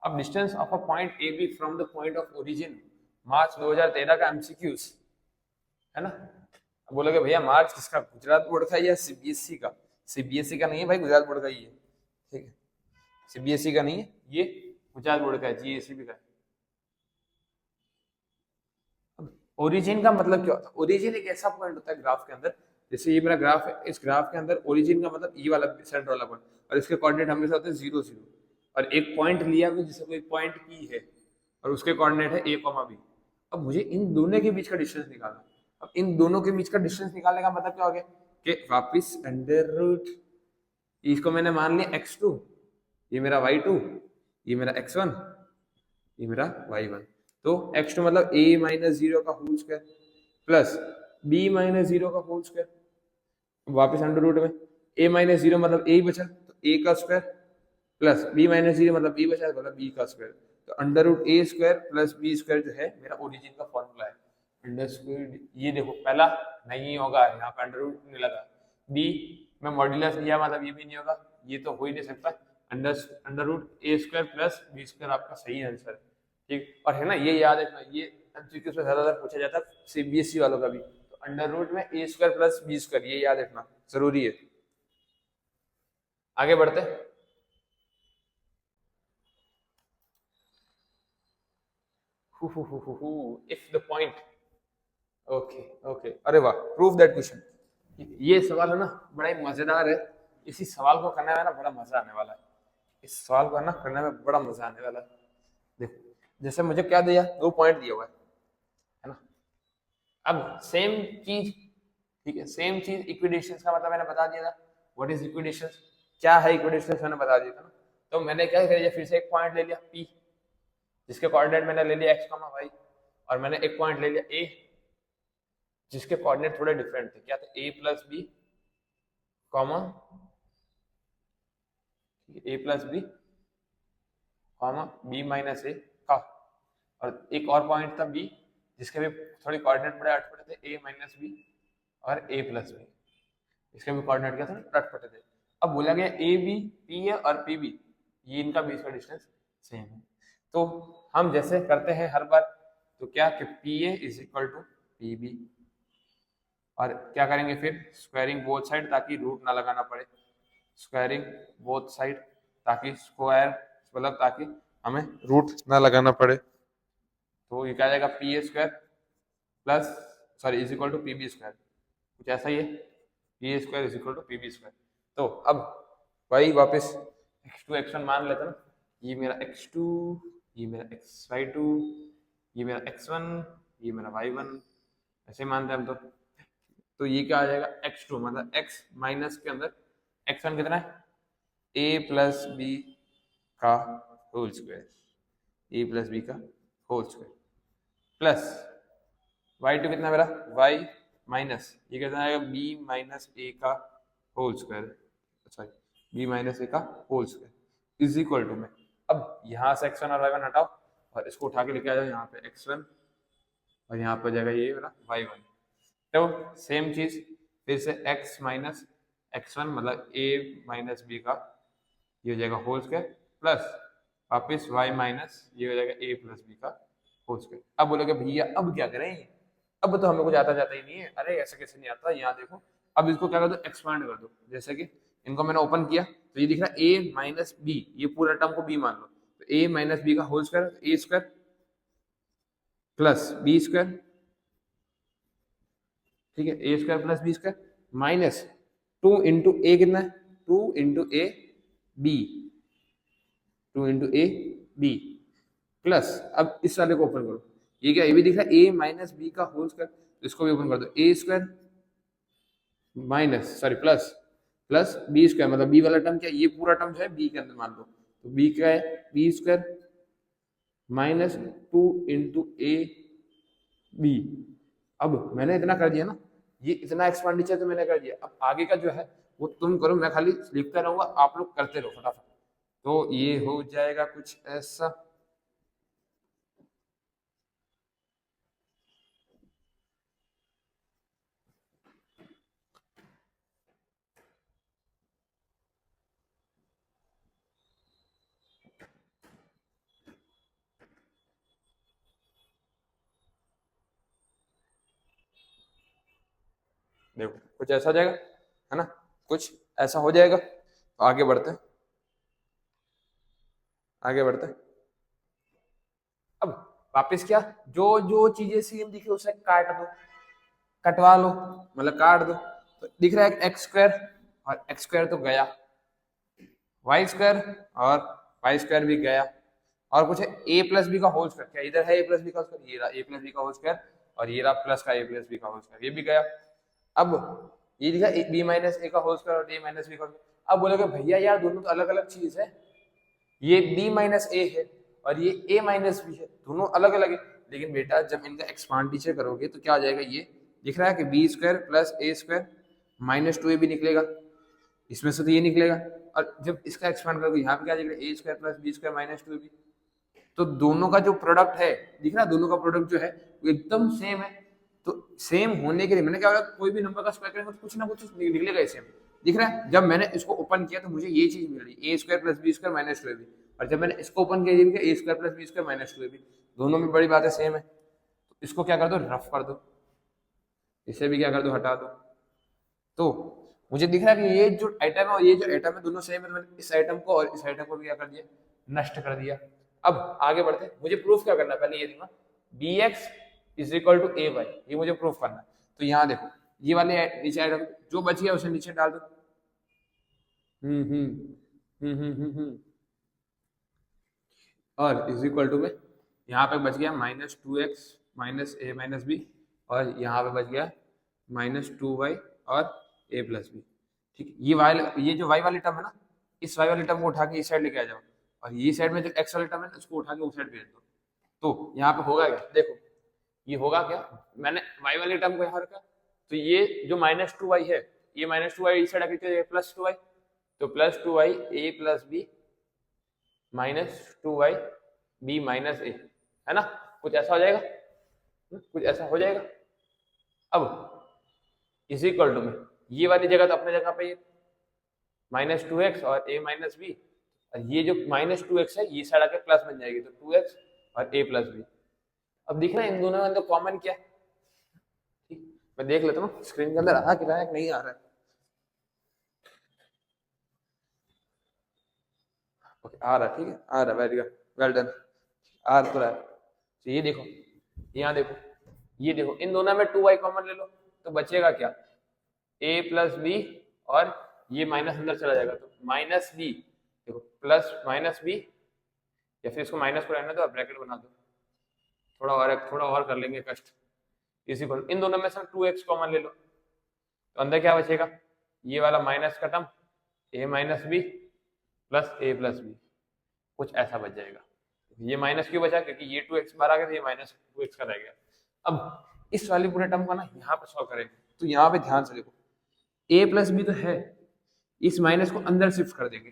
अब distance of a point A B from the point of origin, मार्च 2013 का एमसीक्यूज है ना। अब बोलोगे भैया मार्च किसका, गुजरात बोर्ड का या सीबीएसई का, सीबीएसई का नहीं है भाई, गुजरात बोर्ड का ही है, ठीक है, सीबीएसई का नहीं है, ये गुजरात बोर्ड का है, जीएसईबी का है। ओरिजिन का मतलब क्या होता है, ओरिजिन एक ऐसा पॉइंट होता है ग्राफ के अंदर, जैसे ये मेरा ग्राफ है, इस ग्राफ के अंदर ओरिजिन का मतलब ये वाला सेंटर वाला पॉइंट, और इसके कोऑर्डिनेट हमेशा होते हैं 0 0, और एक पॉइंट लिया हुआ जैसे कोई पॉइंट पी है और उसके कोऑर्डिनेट है a, b। अब मुझे इन दोनों के बीच का डिस्टेंस निकालना। अब इन दोनों के बीच का डिस्टेंस निकालने का मतलब क्या हो गया कि वापस अंडर रूट, इसको मैंने मान लिया x2, ये मेरा y2, ये मेरा x1, ये मेरा y1, तो x2 मतलब a माइनस 0 का whole square plus b minus 0 का होल स्क्वायर, वापस अंडर रूट में a माइनस 0 मतलब a ही बचा तो a का स्क्वायर प्लस b माइनस 0 मतलब b बचा मतलब b का स्क्वायर, तो under root a square plus b square जो है मेरा ओरिजिन का फॉर्मूला है। अंडर स्क्वायर ये देखो पहला नहीं होगा, यहाँ पे अंडर रूट नहीं लगा, b में मॉड्यूलस लिया मतलब ये भी नहीं होगा, ये तो हो ही नहीं सकता, under root a square plus b square आपका सही आंसर है, ठीक। और है ना ये याद रखना, ये एमसीक्यू से ज्यादातर पूछा जाता है सीबीएसई वालों का भी, तो अंडर रूट में a square plus b square, ये याद रखना जरूरी है। आगे बढ़ते हैं, if the point, ओके अरे वाह, प्रूव दैट क्वेश्चन। ये सवाल है ना बड़ा ही मजेदार है, इसी सवाल को करने में ना बड़ा मजा आने वाला है, इस सवाल को ना करने में बड़ा मजा आने वाला है। देखो जैसे मुझे क्या दिया, 2 पॉइंट दिया हुआ है ना, अब सेम चीज, ठीक है, सेम चीज इक्विडिस्टेंस का मतलब मैंने बता दिया था, व्हाट इज इक्विडिस्टेंस, क्या है इक्विडिस्टेंस मैंने बता दिया था ना। तो मैंने क्या किया, फिर से एक पॉइंट ले लिया P, जिसके कोऑर्डिनेट मैंने ले लिया x, y, और मैंने एक पॉइंट ले लिया A जिसके कोऑर्डिनेट थोड़े डिफरेंट थे, क्या था a plus B comma a plus B comma b minus A का, और एक और पॉइंट था B जिसके भी थोड़े कोऑर्डिनेट बड़े अटपटे थे, a माइनस बी और a प्लस बी, इसके भी कोऑर्डिनेट क्या थे अटपटे थे। अब बोला गया ए बी पी है और पी बी, ये इनका बीच का डिस्टेंस सेम है, तो हम जैसे करते हैं हर बार, तो क्या कि P A is equal to P B, और क्या करेंगे फिर स्क्वायरिंग बोथ साइड ताकि रूट ना लगाना पड़े, स्क्वायरिंग बोथ साइड ताकि स्क्वायर मतलब ताकि हमें रूट ना लगाना पड़े। तो ये क्या आ जाएगा P A square plus sorry is equal to P B square, कुछ ऐसा ही है, P A square is equal to P B square. तो अब वही वापस x2 x1 मान लेते ना, ये मेरा x2, ये मेरा xy2, ये मेरा x1, ये मेरा y1, ऐसे मानते हैं हम। तो ये क्या आ जाएगा x2 मतलब x माइनस के अंदर x1 कितना है a प्लस बी का whole square, a plus B का होल स्क्वायर प्लस y2 कितना मेरा y माइनस ये कितना आएगा b माइनस a का whole square, sorry b minus a का whole square is equal to में। अब यहाँ से x1 और y1 हटाओ और इसको उठा के लेके आ जाओ यहाँ पे x1 और यहाँ पे जाएगा ये मेरा y1। तो सेम चीज फिर से x माइनस x1 मतलब a माइनस b का ये हो जाएगा होल स्क्वायर प्लस वापिस y माइनस ये हो जाएगा a प्लस b का होल स्क्वायर। अब बोलोगे भैया अब क्या करें, अब तो हमें कुछ आता जाता ही नहीं है। अरे ऐसा कैसे नहीं आता, यहाँ देखो अब इसको क्या कर दो एक्सपांड कर दो, जैसे कि इनको मैंने ओपन किया तो ये दिख रहा है a माइनस बी, ये पूरा टर्म को b मान लो, तो a माइनस बी का whole square a square plus B square, ठीक है A square plus B square minus 2 into A कितना है 2 into A B, 2 into A B plus अब इस वाले को ओपन करो, ये क्या ये भी दिख रहा है ए माइनस बी का होल स्क्वायर, तो इसको भी ओपन कर दो A square minus sorry plus plus B square मतलब बी वाला टर्म क्या ये पूरा टर्म जो है बी के अंदर मान लो, तो बी क्या है B square minus 2 into A B. अब मैंने इतना कर दिया ना, ये इतना एक्सपेंडिचर तो मैंने कर दिया, अब आगे का जो है वो तुम करो, मैं खाली लिखता रहूंगा आप लोग करते रहो फटाफट। तो ये हो जाएगा कुछ ऐसा, देखो कुछ ऐसा हो जाएगा है ना, कुछ ऐसा हो जाएगा। तो आगे बढ़ते हैं, आगे बढ़ते हैं। अब वापस क्या जो जो चीजें सेम दिखे उसे काट दो, कटवा लो मतलब काट दो, तो दिख रहा है एक्स स्क्वायर और एक्स स्क्वायर तो गया, वाई स्क्वायर और वाई स्क्वायर भी गया, और कुछ है ए प्लस बी का होल स्क्वायर, क्या इधर है ए प्लस बी का स्क्वायर, ये रहा ए प्लस बी का होल स्क्वायर और ये रहा प्लस का ए प्लस बी का होल स्क्वायर, ये भी गया। अब ये दिखा बी माइनस ए का होल स्क्वायर और ए माइनस बी का होल स्क्वायर। अब बोलोगे भैया यार दोनों तो अलग अलग चीज है, ये b माइनस ए है और ये a माइनस बी है, दोनों अलग अलग है। लेकिन बेटा जब इनका एक्सपांडिचर करोगे तो क्या आ जाएगा, ये दिख रहा है कि बी स्क्वायर प्लस ए स्क्वायर माइनस 2a भी निकलेगा, इसमें से तो ये निकलेगा, और जब इसका एक्सपांड करोगे यहाँ पे क्या दिख रहा है A square plus B square minus 2ab, तो दोनों का जो प्रोडक्ट है दिख रहा है, दोनों का प्रोडक्ट जो है वो एकदम सेम है। तो सेम होने के लिए मैंने क्या बोला, कोई भी नंबर का स्क्वायर करेंगे तो कुछ ना कुछ निकलेगा सेम, दिख रहा है। जब मैंने इसको ओपन किया तो मुझे ये चीज मिल रही है A square plus B square minus 2ab, और जब मैंने इसको ओपन किया ये भी A square plus B square minus 2ab, दोनों में बड़ी बात है सेम है। तो इसको क्या कर दो रफ कर दो, इसे भी क्या कर दो हटा दो। तो मुझे दिख रहा है कि ये जो आइटम है और ये जो आइटम है दोनों सेम है, तो मैंने इस आइटम को और इस आइटम को भी क्या कर दिया नष्ट कर दिया। अब आगे बढ़ते हैं, मुझे प्रूफ क्या करना है, पहले ये देखना B X is equal to A Y, ये मुझे प्रूफ करना है। तो यहाँ देखो ये वाले नीचे आइटम जो बच गया उसे नीचे डाल दो, और इज इक्वल टू में यहाँ पे बच गया माइनस 2x माइनस ए माइनस बी, और यहाँ पे बच गया माइनस 2y और a प्लस बी। ठीक, ये जो y वाली टर्म है ना, इस y वाली टर्म को उठा के इस साइड लेके आ जाओ, और ये साइड में जो x वाली टर्म है उसको उठा के उस साइड भेज दो। तो यहाँ पे होगा क्या, देखो ये होगा क्या, मैंने y वाली टर्म को यहाँ रखा, तो ये जो माइनस 2y है ये माइनस 2y इस साइड आके प्लस 2y, तो plus 2y a plus B minus 2y b minus A, है ना, कुछ ऐसा हो जाएगा, कुछ ऐसा हो जाएगा। अब इज इक्वल टू में ये वाली जगह तो अपने जगह पे माइनस 2x और a माइनस बी, और ये जो माइनस 2x है ये साइड आके प्लस बन जाएगी, तो 2x और a प्लस बी। अब दिख रहा है इन दोनों में अंदर कॉमन क्या है, मैं देख लेता हूँ स्क्रीन के अंदर आ क्या है नहीं आ रहा है। ओके आ रहा है, ठीक है आ रहा है, वेरी गुड, वेल डन, आ तो रहा है। तो ये देखो, यहाँ देखो, ये देखो, इन दोनों में 2y कॉमन ले लो तो बचेगा क्या, a प्लस बी, और ये माइनस अंदर चला जाएगा तो माइनस बी, देखो प्लस माइनस बी, या फिर इसको माइनस को रहने दो, ब्रैकेट बना दो, थोड़ा और कर लेंगे कष्ट, इसी को इन दोनों में से 2x कॉमन ले लो तो अंदर क्या बचेगा, ये वाला माइनस का term a minus B plus a plus B, कुछ ऐसा बच जाएगा। ये माइनस क्यों बचा, क्योंकि ये 2x बाहर आ गया तो ये माइनस 2x का रह गया। अब इस वाली पूरे टर्म को ना यहाँ पे सॉल्व करेंगे तो यहाँ पे ध्यान से देखो, a प्लस बी तो है, इस माइनस को अंदर शिफ्ट कर देंगे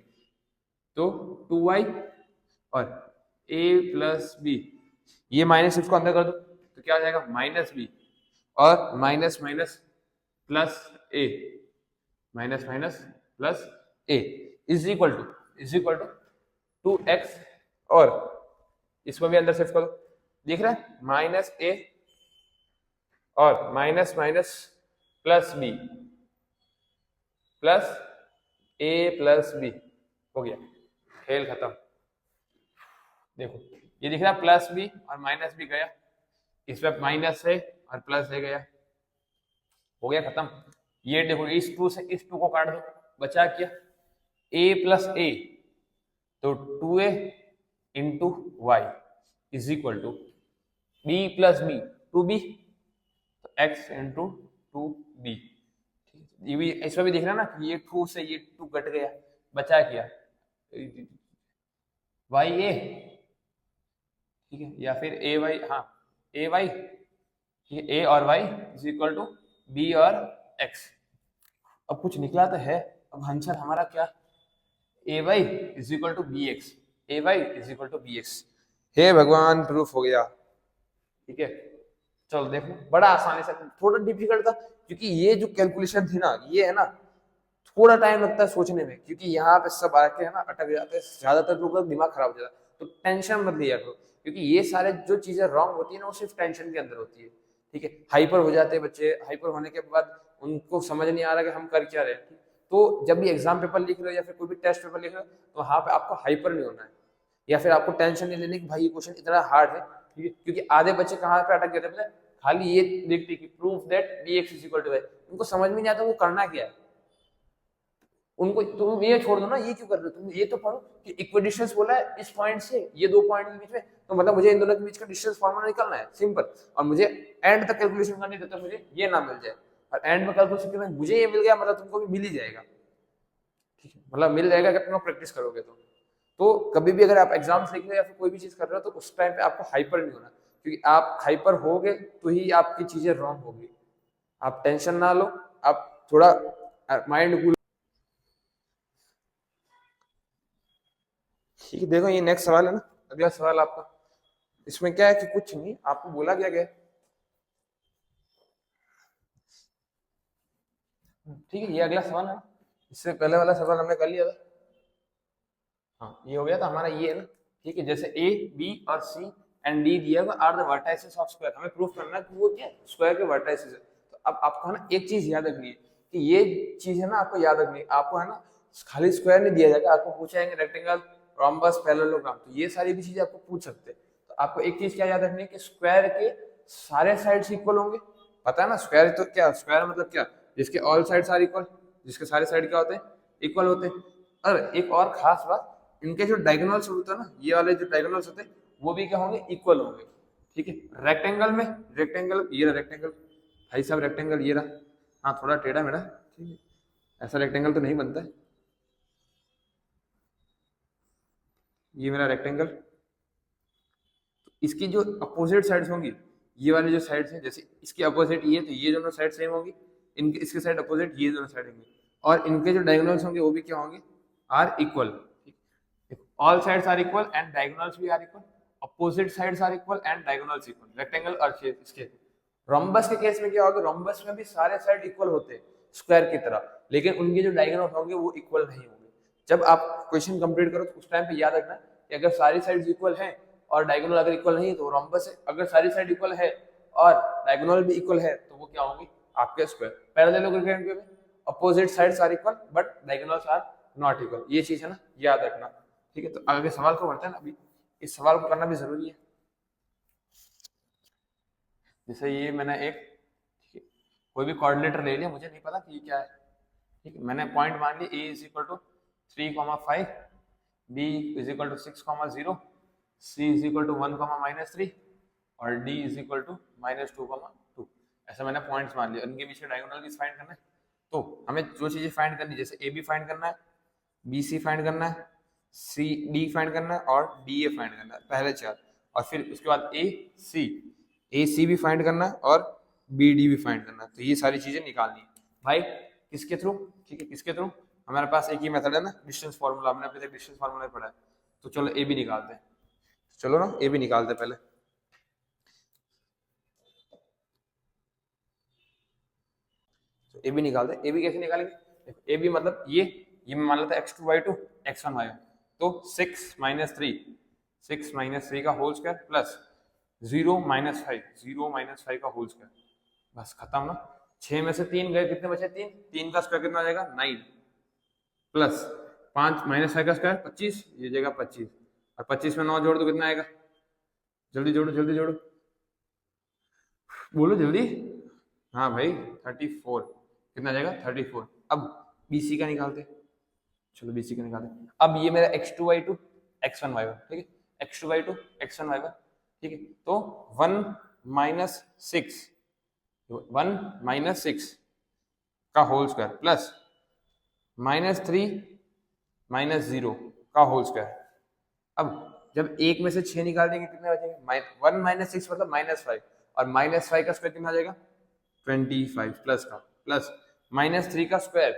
तो 2y और a प्लस बी, ये माइनस इसको अंदर कर दो तो क्या आ जाएगा माइनस बी और minus minus plus A, minus minus plus A is equal to 2x, और इसको भी अंदर शिफ्ट करो, दिख रहा है माइनस ए और minus minus plus B plus A plus B, हो गया खेल खत्म। देखो ये दिख रहा है प्लस बी और माइनस बी गया, इसमें माइनस है और प्लस है गया, हो गया खत्म। ये देखो इस 2 से इस 2 को काट दो, बचा क्या a प्लस ए, तो 2a into Y is equal to b plus B 2b, तो x इंटू 2b। ये भी इसमें भी दिख रहा है ना, ये 2 से ये 2 कट गया, बचा क्या वाई ए, ठीक है, या फिर ए वाई, हाँ ए वाई, ठीक है, ए और Y is equal to B और एक्स। अब कुछ निकला तो है, अब आंसर हमारा क्या, A Y is equal to B X, A Y is equal to B X. हे भगवान प्रूफ हो गया, ठीक है। चलो देखो बड़ा आसानी से, थोड़ा डिफिकल्ट था क्योंकि ये जो कैलकुलेशन थी ना, ये है ना थोड़ा टाइम लगता है सोचने में, क्योंकि यहाँ पे सब आके है ना अटक जाते हैं, ज्यादातर लोगों का दिमाग खराब हो जाता है, तो टेंशन मत लिया करो, क्योंकि ये सारे जो चीजें रॉन्ग होती है ना वो सिर्फ टेंशन के अंदर होती है, ठीक है। हाइपर हो जाते हैं बच्चे, हाइपर होने के बाद उनको समझ नहीं आ रहा कि हम कर क्या रहे हैं, तो जब भी एग्जाम पेपर लिख रहे हो या फिर कोई भी टेस्ट पेपर लिख रहे हो तो वहां पे आपको हाइपर नहीं होना है, या फिर आपको टेंशन नहीं लेनी कि भाई ये क्वेश्चन इतना हार्ड है, ठीक है, क्योंकि आधे बच्चे कहाँ पे अटक गए थे, खाली ये देखते कि proof that bx is equal to y, उनको समझ में नहीं आता वो करना क्या है, उनको तुम ये छोड़ दो ना, ये क्यों कर रहे हो तुम, ये तो पढ़ो कि इक्विडिस्टेंस बोला है इस पॉइंट से ये दो पॉइंट के बीच में, तो मतलब मुझे इन दोनों के बीच का डिस्टेंस फार्मूला निकालना है सिंपल, और मुझे एंड तक कैलकुलेशन करनी है तो मुझे ये ना मिल जाए, और एंड में कैलकुलेशन करना मुझे ये मिल गया मतलब तुमको भी मिल ही जाएगा, ठीक है, मतलब मिल जाएगा अगर तुम प्रैक्टिस करोगे तो कभी भी अगर आप एग्जाम्स लिख रहे हो या फिर कोई भी चीज कर रहे हो तो उस टाइम पे आपको हाइपर नहीं होना, क्योंकि आप हाइपर होगे तो ही आपकी चीजें रॉन्ग होगी। आप टेंशन ना लो, आप थोड़ा माइंड कूल, ठीक है। देखो ये नेक्स्ट सवाल है ना, अगला सवाल आपका, इसमें क्या है कि कुछ नहीं आपको बोला गया, ठीक है, ये अगला सवाल है ना, इससे पहले वाला सवाल हमने कर लिया था, हाँ ये हो गया था हमारा, ये है ना, ठीक है। जैसे ए बी और सी एंड डी दिया हुआ are the vertices of square, हमें प्रूफ करना है कि वो क्या स्क्वायर के वर्टाइसेस है। तो अब आपको है ना एक चीज याद रखनी है कि ये चीज है ना आपको याद रखनी है, आपको है ना खाली स्क्वायर नहीं दिया जाएगा, आपको पूछा जाएंगे रेक्टेंगल, रोम्बस, पैरेललोग्राम, तो ये सारी भी चीजें आपको पूछ सकते हैं। तो आपको एक चीज क्या याद रखनी है कि स्क्वायर के सारे साइड्स इक्वल होंगे, पता है ना स्क्वायर तो क्या, स्क्वायर मतलब क्या, जिसके ऑल साइड्स आर इक्वल, जिसके सारे साइड क्या होते हैं इक्वल होते हैं। और एक और खास बात, इनके जो डायगोनल्स होते हैं ना, ये वाले जो डायगोनल्स होते हैं वो भी क्या होंगे इक्वल होंगे, ठीक है। रेक्टेंगल में, रेक्टेंगल ये रहा रेक्टेंगल, भाई साहब रेक्टेंगल ये रहा, हाँ थोड़ा टेढ़ा मेढ़ा, ठीक है, ऐसा रेक्टेंगल तो नहीं बनता है, ये मेरा रेक्टेंगल, इसकी जो अपोजिट साइड्स होंगी, ये वाले जो साइड्स हैं, जैसे इसके अपोजिट ये, तो ये दोनों साइड सेम होगी, इनके इसके साइड अपोजिट ये दोनों साइड होंगी, और इनके जो डायगोनल्स होंगे वो भी क्या होंगे are equal, all sides are equal and diagonals भी are equal, opposite sides are equal and diagonals equal, rectangle और इसके। रोम्बस के केस में क्या होगा, रोम्बस में भी सारे साइड इक्वल होते हैं स्क्वायर की तरह, लेकिन उनके जो डायगोनल होंगे वो इक्वल नहीं होंगे। जब आप क्वेश्चन कंप्लीट करो तो उस टाइम पे याद रखना कि अगर सारी साइड्स इक्वल हैं और डायगोनल अगर इक्वल नहीं है तो रोम्बस है, अगर सारी साइड इक्वल है और डायगोनल भी इक्वल है तो वो क्या होंगी आपके स्क्वायर। पैरेललोग्राम के opposite sides are equal but diagonals are not equal, ये चीज है ना, याद रखना। ठीक है, तो आगे सवाल को बढ़ते हैं ना, अभी इस सवाल को करना भी जरूरी है। जैसे ये मैंने एक कोई भी कोऑर्डिनेटर ले लिया, मुझे नहीं पता कि ये क्या है, ठीक है, मैंने पॉइंट मान लिया a is equal to 3,5, b is equal to 6,0, c is equal to 1,-3 और d इज इक्वल टू -2,2। ऐसा मैंने पॉइंट्स मान लिया, इनके बीच में डायगोनल भी फाइंड करना है। तो हमें जो चीजें फाइंड करनी, जैसे ए बी फाइंड करना है, बी सी फाइंड करना है, सी डी फाइंड करना है और डी ए फाइंड करना है, पहले चार। और फिर उसके बाद ए सी भी फाइंड करना है और बी डी भी फाइंड करना है। तो ये सारी चीजें निकालनी है भाई, किसके थ्रू? ठीक है, किसके थ्रू? हमारे पास एक ही मेथड है ना, डिस्टेंस फार्मूला, हमने अभी तक डिस्टेंस फार्मूला पढ़ा है। तो चलो ए बी निकालते हैं, चलो ना ए बी निकालते हैं पहले। तो ए बी निकालते हैं। ए बी कैसे निकालेंगे? देखो ए बी मतलब ये मान लेते हैं x2y2 x1y1, तो 6 - 3 का होल स्क्वायर प्लस 0 - 5 का होल स्क्वायर, बस खत्म ना। 6 में से 3 गए, कितने बचे? 3। 3 का स्क्वायर कितना आ जाएगा? 9 प्लस 5 - 5 का स्क्वायर 25, ये जाएगा 25 और 25 में 9 जोड़ दो, कितना आएगा? जल्दी जोड़ो, जल्दी जोड़ो, बोलो जल्दी। हाँ भाई 34, कितना आ जाएगा? 34। अब BC का निकालते, चलो BC का निकालते। अब ये मेरा x2y2 x1y1, ठीक है, x2y2 x1y1, ठीक है, तो 1 - 6 का होल स्क्वायर प्लस -3 - 0 का होल स्क्वायर। अब जब एक में से 6 निकाल देंगे, कितने बचेंगे? 1 - 6 मतलब -5 और -5 का स्क्वायर कितना आ जाएगा? 25 प्लस का प्लस -3 का स्क्वायर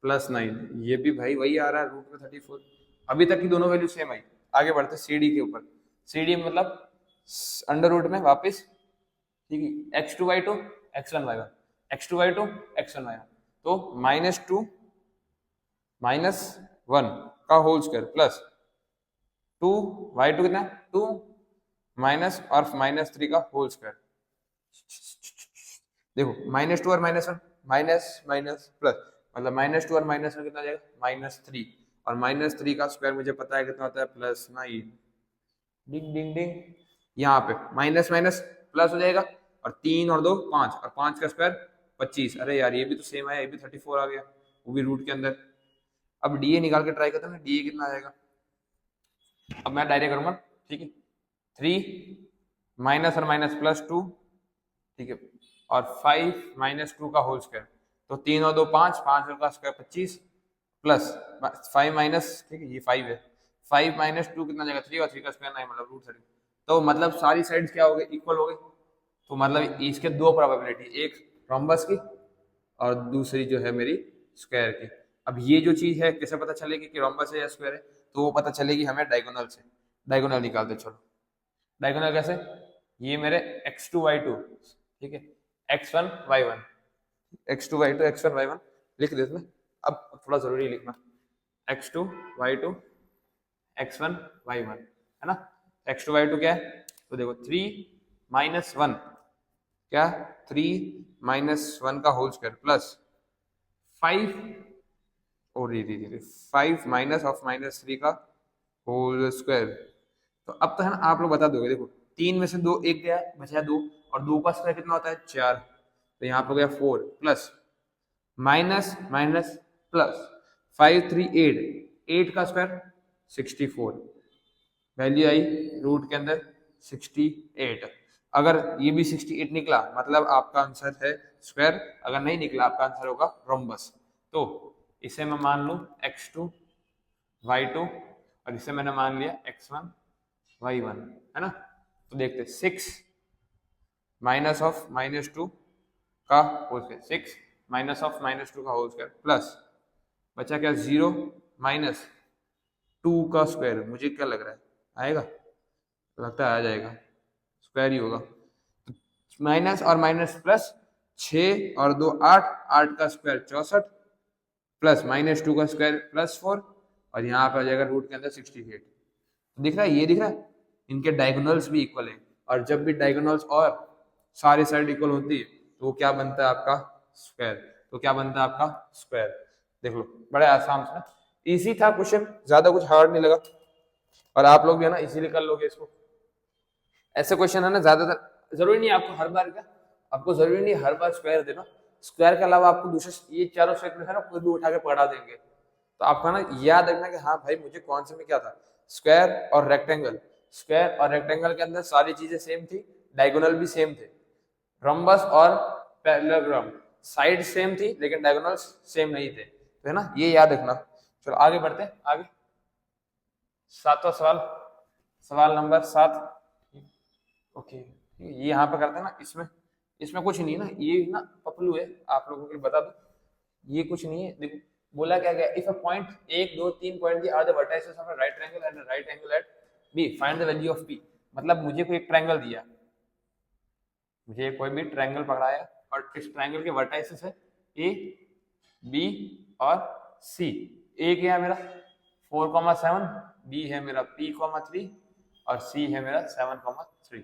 प्लस 9, ये भी भाई वही आ रहा है रूट में 34। अभी तक की दोनों वैल्यू सेम आई। आगे बढ़ते CD के ऊपर। CD मतलब अंडर रूट में वापस, ठीक है, x2y2 x1y1 x2y2 x1y1, तो -2 - 1 का होल स्क्वायर प्लस 2y2 कितना? 2 माइनस और -3 का होल स्क्वायर। देखो -2 और -1 माइनस माइनस प्लस, मतलब -2 और -1 कितना जाएगा? -3 और -3 का स्क्वायर मुझे पता है कितना होता है? +9। डिंग डिंग डिंग, यहाँ पे माइनस माइनस प्लस हो जाएगा और 3 और 2 5 और 5 का स्क्वायर 25। अरे यार ये भी तो सेम है, ये भी 34 आ गया, वो भी रूट के अंदर। अब DA निकाल के ट्राई करते हैं ना, DA कितना आ जाएगा? अब मैं डायरेक्ट करूंगा, ठीक है, 3 माइनस और माइनस +2, ठीक है, और 5 - 2 का होल स्क्वायर, तो 3 और 2 5, 5 का स्क्वायर 25 प्लस 5 माइनस, ठीक है, ये 5 है, 5 - 2 कितना जाएगा? 3 और 3 का स्क्वायर 9, मतलब √3। तो मतलब सारी साइड्स क्या हो गई? इक्वल हो गई। तो मतलब इसके दो प्रोबेबिलिटी, एक रोम्बस की और दूसरी जो है मेरी स्क्वायर की। अब ये जो चीज है कैसे पता चलेगी कि रोम्बस है या स्क्वायर है? तो वो पता चलेगी हमें डायगोनल से। डायगोनल निकालते चलो। डायगोनल कैसे? ये मेरे x2y2, ठीक है, x1y1 x2y2 x1y1 लिख देते हैं। अब थोड़ा जरूरी लिखना, x2y2 x1y1 है ना। x2y2 क्या है? तो देखो 3 - 1 क्या? 3 - 1 का होल स्क्वायर प्लस 5 और 5 माइनस ऑफ -3 का होल स्क्वायर। तो अब तो है ना, आप लोग बता दोगे। देखो 3 में से 2 एक गया, बचा 2 और 2 का स्क्वायर कितना होता है? 4। तो यहाँ पे गया 4 प्लस माइनस माइनस प्लस 5 3 8, 8 का स्क्वायर 64, वैल्यू आई रूट के अंदर 68। अगर ये भी 68 निकला मतलब आपका आंसर है स्क्वायर, अगर नहीं निकला आपका आंसर होगा रोम्बस। तो इसे मैं मान लूं x2y2 और इसे मैंने मान लिया x1y1, है ना। तो देखते 6 माइनस ऑफ -2 का होल स्क्वायर, 6 माइनस ऑफ -2 का होल स्क्वायर प्लस बचा क्या? 0 - 2 का स्क्वायर। मुझे क्या लग रहा है आएगा? लगता है आ जाएगा, स्क्वायर ही होगा। माइनस और माइनस प्लस 6 और 2 8, 8 का स्क्वायर 64 प्लस -2 का स्क्वायर +4 और यहाँ पे आ जाएगा रूट के अंदर 68। दिख रहा है? ये दिख रहा है, इनके डायगोनल्स भी इक्वल है। और जब भी डायगोनल्स और सारी साइड इक्वल होती है तो वो क्या बनता है आपका स्क्वायर। तो क्या बनता है आपका स्क्वायर। देख लो बड़े आसान था, इजी था क्वेश्चन, ज्यादा कुछ हार्ड नहीं लगा, और आप लोग भी है ना इजीली कर लोगे इसको। ऐसे क्वेश्चन है ना ज्यादातर, जरूरी नहीं आपको हर बार का, आपको जरूरी नहीं हर बार स्क्वायर देना, स्क्वायर के अलावा आपको दूसरे ये चारों स्टेटमेंट है ना कोई भी उठा के पढ़ा देंगे। तो आपका ना याद रखना कि हाँ भाई मुझे कौन से में क्या था, स्क्वायर और रेक्टेंगल, स्क्वायर और रेक्टेंगल के अंदर सारी चीजें सेम थी, डायगोनल भी सेम थे, रम्बस और पैरेललोग्राम साइड सेम थी लेकिन डायगोनल्स सेम नहीं थे, तो है ना ये याद रखना। चलो आगे बढ़ते हैं, आगे सातवां सवाल, सवाल नंबर 7। ओके ये यहाँ पे करते हैं ना, इसमें इसमें कुछ नहीं है ना, ये ना पपलू है, आप लोगों के लिए बता दो, ये कुछ नहीं है। देखो बोला क्या गया, if a point 1 2 3 point are the vertices of a right triangle and right angle at B find the value of P. मतलब मुझे कोई एक ट्रायंगल दिया, मुझे कोई भी ट्रायंगल पकड़ाया और इस ट्रायंगल के वर्टाइसेस है ए बी और सी। ए क्या है मेरा 4,7, बी है मेरा P,3 और सी है मेरा 7,3।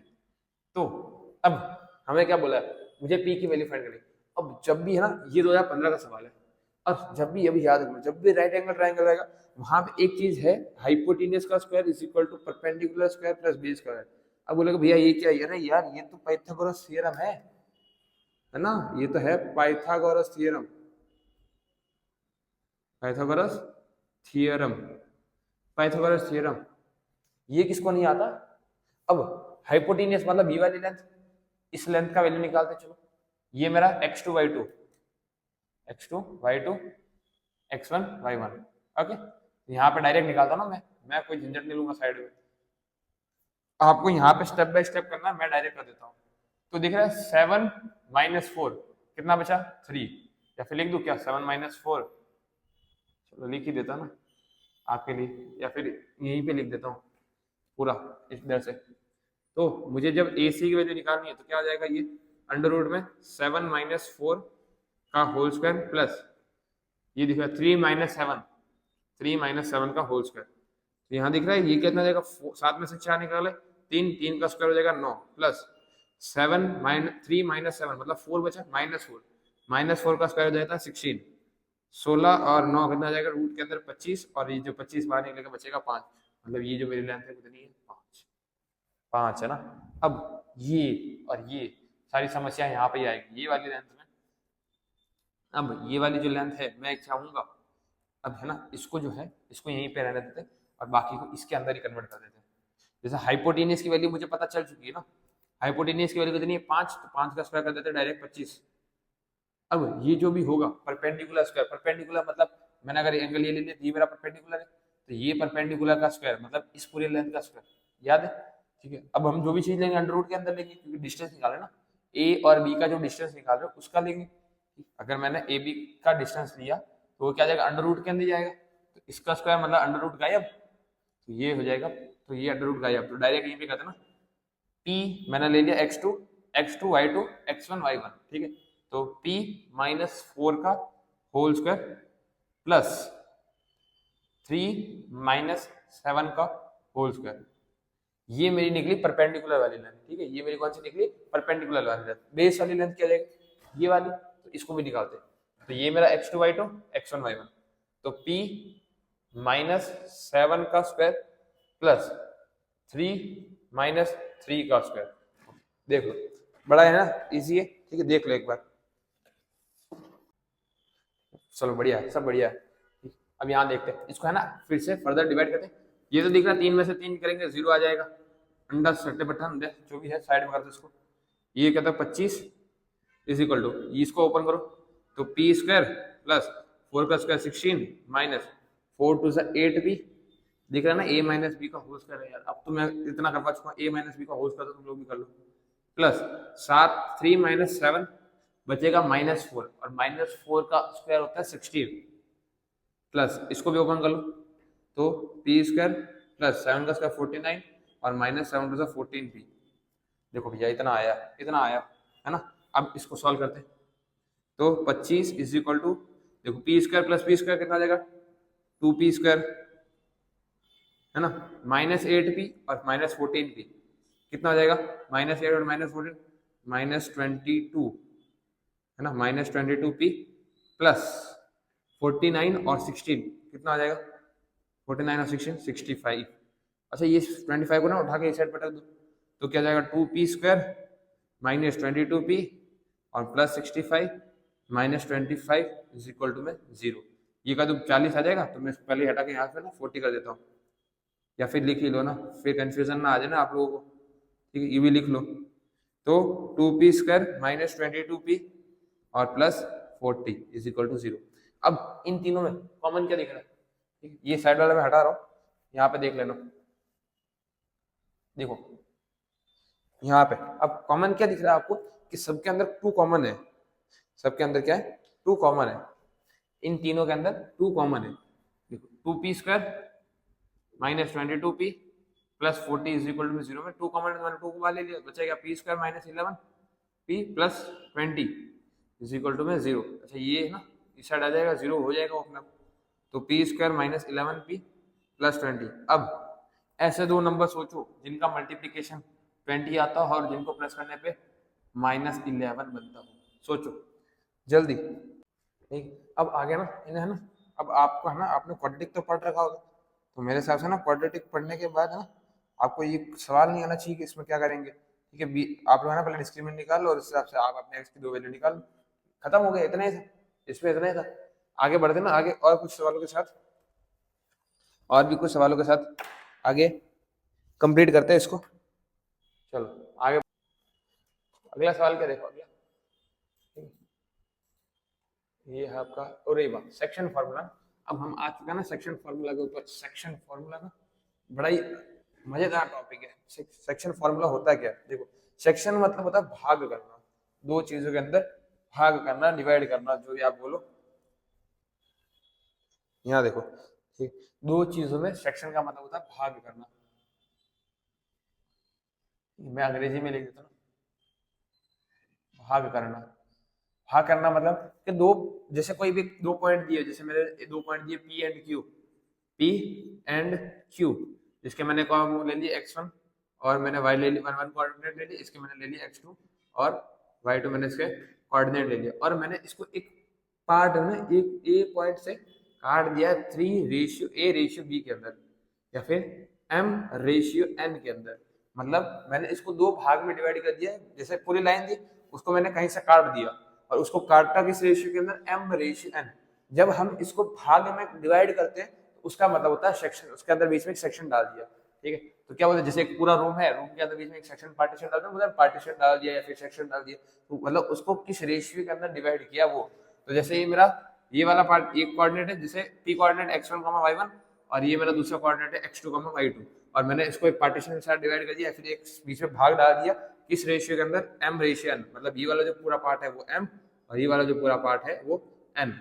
तो अब हमें क्या बोला है, मुझे पी की वैल्यू फाइंड करनी। अब जब भी है ना, ये 2015 का सवाल है, और जब भी अभी याद रखना, जब भी राइट एंगल ट्रायंगल आएगा वहां पे एक चीज है, हाइपोटेन्यूज का square is equal to perpendicular square plus base square. अब बोलेगा भैया ये क्या है, अरे यार ये तो पाइथागोरस थ्योरम है ना, ये तो है Pythagoras theorem, Pythagoras theorem, Pythagoras theorem. ये किसको नहीं आता। अब हाइपोटेन्यूज मतलब बी वाली लेंथ, इस लेंथ का वैल्यू निकालते चलो, ये मेरा x2 y2 x2 y2 x1 y1, okay यहाँ पे डायरेक्ट निकालता ना मैं कोई झंझट नहीं लूंगा साइड में, आपको यहाँ पे स्टेप बाय स्टेप करना है, मैं डायरेक्ट कर देता हूँ। तो दिख रहा है 7 - 4 कितना बचा 3, या फिर लिख दूं क्या 7 - 4, चलो लिख ही देता ना आपके लिए, या फिर यहीं पे लिख देता हूँ पूरा इधर से। तो मुझे जब ए सी की वैल्यू निकालनी है तो क्या आ जाएगा, ये अंडर रूट में 7 - 4 का होल स्क्वायर प्लस ये दिख रहा है 3 - 7 का होल स्क्वायर। तो यहाँ दिख रहा है ये कितना जाएगा, 7 में से 4 निकाले 3, 3 का स्क्वायर हो जाएगा 9 प्लस 3 - 7 मतलब 4 बचा -4 का स्क्वायर हो जाएगा 16, 16 और 9 कितना जाएगा रूट के अंदर 25, और ये जो 25 बाहर निकलेगा बचेगा 5, मतलब ये जो मेरी लेंथ है कितनी है 5 है ना। अब ये और ये सारी समस्या यहाँ पे आएगी, ये वाली लेंथ में, अब ये वाली जो लेंथ है मैं चाहूंगा अब है ना इसको जो है इसको यहीं पे रहने देते और बाकी को इसके अंदर ही कन्वर्ट कर देते हैं। जैसे हाइपोटेनियस की वैल्यू मुझे पता चल चुकी है ना, हाइपोटेनियस की वैल्यू कितनी है 5, तो 5 का स्क्वायर कर देते हैं डायरेक्ट 25। अब ये जो भी होगा परपेंडिकुलर स्क्वायर, परपेंडिकुलर मतलब मैंने अगर एंगल ये ले लिया, ये मेरा परपेंडिकुलर है, तो ये परपेंडिकुलर का स्क्वायर मतलब इस पूरे लेंथ का स्क्वायर, याद है। ठीक है, अब हम जो भी चीज लेंगे अंडर रूट के अंदर लेंगे, क्योंकि डिस्टेंस निकाले ना, ए और बी का जो डिस्टेंस निकाल रहे हो उसका लेंगे। अगर मैंने ए बी का डिस्टेंस लिया तो वो क्या जाएगा अंडर रूट के अंदर जाएगा, तो इसका स्क्वायर मतलब अंडर रूट गायब, तो ये हो जाएगा, तो ये अंडर रूट गायब, तो डायरेक्ट यहीं पे कहते ना p मैंने ले लिया x2 y2 x1 y1, ठीक है, तो p -4 का होल स्क्वायर प्लस 3 - 7 का होल स्क्वायर, ये मेरी निकली परपेंडिकुलर वाली लेंथ। ठीक है, ये मेरी कौन सी निकली परपेंडिकुलर वाली लेंथ। बेस वाली लेंथ क्या जाएगी ये वाली, तो इसको भी निकालते हैं। तो ये मेरा x2 y2 x1 y1, तो p -7 का स्क्वायर प्लस 3 - 3 का स्क्वायर। देख लो बड़ा है ना, इजी है, ठीक है देख लो एक बार, चलो बढ़िया है, सब बढ़िया है। अब यहाँ देखते हैं इसको है ना, फिर से फर्दर डिवाइड करते हैं। ये तो दिख रहा है 3 में से 3 करेंगे 0 आ जाएगा, अंडा सट्टे बटन जो भी है साइड में कर दो इसको। ये कहता है 25 इज इक्वल टू, इसको ओपन करो तो पी स्क्वायर प्लस 4 का स्क्वायर 16 माइनस 4 2 8b, दिख रहा है ना a माइनस बी का होल स्क्वायर है यार। अब तो मैं इतना कर पा चुका हूँ, a माइनस बी का होल स्क्वायर, तो तुम लोग भी कर लो, प्लस 3 - 7 बचेगा -4, और -4 का स्क्वायर होता है 16, प्लस इसको भी ओपन कर लो तो पी स्क्वायर प्लस 7 का स्क्वायर 49 और -7 टू 14p। देखो भैया इतना आया है ना। अब इसको सॉल्व करते हैं तो 25 इज इक्वल टू, देखो P square plus P square कितना आ जाएगा 2p स्क्वायर है ना, -8p और -14p कितना आ जाएगा, -8 और -14 -22 है ना, -22p प्लस 49 और 16 कितना आ जाएगा, 49 और 16 65। अच्छा ये 25 को ना उठा के इस साइड पटक दो तो क्या जाएगा 2p² -22p और प्लस 65 -25 इज इक्वल टू में 0। ये का तो 40 आ जाएगा, तो मैं पहले हटा के यहाँ पे ना 40 कर देता हूँ, या फिर लिख ही लो ना, फिर कंफ्यूजन ना आ जाए ना आप लोगों को। ठीक है, ये भी लिख लो। तो 2p² -22p और प्लस 40 इज इक्वल टू 0। अब इन तीनों में कॉमन क्या दिख रहा है, ठीक है, ये साइड वाला मैं हटा रहा हूँ, यहाँ पे देख लेना। देखो यहाँ पे अब कॉमन क्या दिख रहा है आपको कि सबके अंदर 2 कॉमन है, सबके अंदर क्या है 2 कॉमन है, इन तीनों के अंदर 2 कॉमन है। देखो 2p² -22p plus 40 is equal to 0 में 2 कॉमन है, तो मैंने 2 को बाहर ले लिया, बचेगा p² -11p plus 20 is equal to में 0। अच्छा ये है ना, इस साइड आ जाएगा 0 हो जाएगा अपना, तो p² -11p प्लस 20। अब ऐसे दो नंबर सोचो जिनका मल्टीप्लीकेशन 20 आता हो और जिनको प्लस करने पे -11 बनता हो, सोचो जल्दी। ठीक, अब आगे ना इन्हें है ना, अब आपको है ना, आपने क्वाड्रेटिक तो पढ़ रखा होगा, तो मेरे हिसाब से ना क्वाड्रेटिक पढ़ने के बाद है ना आपको ये सवाल नहीं आना चाहिए कि इसमें क्या करेंगे। ठीक है, आप लोग है ना पहले डिस्क्रिमिनेंट निकाल लो और उस हिसाब से आप अपने x की 2 वैल्यू निकाल लो, खत्म हो गया, इतना ही था इसमें, इतना ही था। आगे बढ़ते ना, आगे और कुछ सवालों के साथ, और भी कुछ सवालों के साथ आगे कंप्लीट करते हैं इसको। चलो आगे, अगला सवाल क्या देखो, अगला ये है आपका और ये बात सेक्शन फार्मूला। अब हम आ चुका है ना सेक्शन फार्मूला के ऊपर। सेक्शन फार्मूला का बड़ा ही मजेदार टॉपिक है। सेक्शन फार्मूला होता है क्या, देखो सेक्शन मतलब होता है भाग करना, दो चीजों के अंदर भाग करना, डिवाइड करना, जो भी आप बोलो। यहाँ देखो, ठीक, दो चीजों में सेक्शन का मतलब होता है भाग करना। मैं अंग्रेजी में लिख देता हूँ, भाग करना। भाग करना मतलब कि दो, जैसे कोई भी दो पॉइंट दिए, जैसे मेरे दो पॉइंट दिए P and Q, P and Q, जिसके मैंने कॉम ले ली x1 और मैंने y ले ली, 1 कोऑर्डिनेट ले ली, इसके मैंने ले ली x2 और y2 मैंने इसके कोऑर्डिनेट ले लिया, और मैंने इसको एक पार्ट में एक ए पॉइंट से काट दिया 3:A:B के अंदर, या फिर M:N के अंदर। मतलब मैंने इसको दो भाग में डिवाइड कर दिया, जैसे पूरी लाइन थी उसको मैंने कहीं से काट दिया और उसको काटा किस रेशियो के अंदर, M:N। जब हम इसको भाग में डिवाइड करते हैं तो उसका मतलब होता है सेक्शन, उसके अंदर बीच में एक सेक्शन डाल दिया। ठीक है, तो क्या बोलते हैं, जैसे एक पूरा रूम है, रूम के अंदर बीच में एक सेक्शन पार्टीशन डाल दिया, पार्टीशन डाल दिया या फिर सेक्शन डाल दिया, तो मतलब उसको किस रेशियो के अंदर डिवाइड किया वो। तो जैसे ये मेरा ये वाला पार्ट एक कोऑर्डिनेट है, जैसे p कोऑर्डिनेट x1, y1 और ये मेरा दूसरा कोऑर्डिनेट है x2, y2, और मैंने इसको एक पार्टीशन के साथ डिवाइड कर दिया, फिर एक बीच में भाग डाल दिया किस रेशियो के अंदर, M:N। मतलब ये वाला जो पूरा पार्ट है वो M और ये वाला जो पूरा पार्ट है वो N।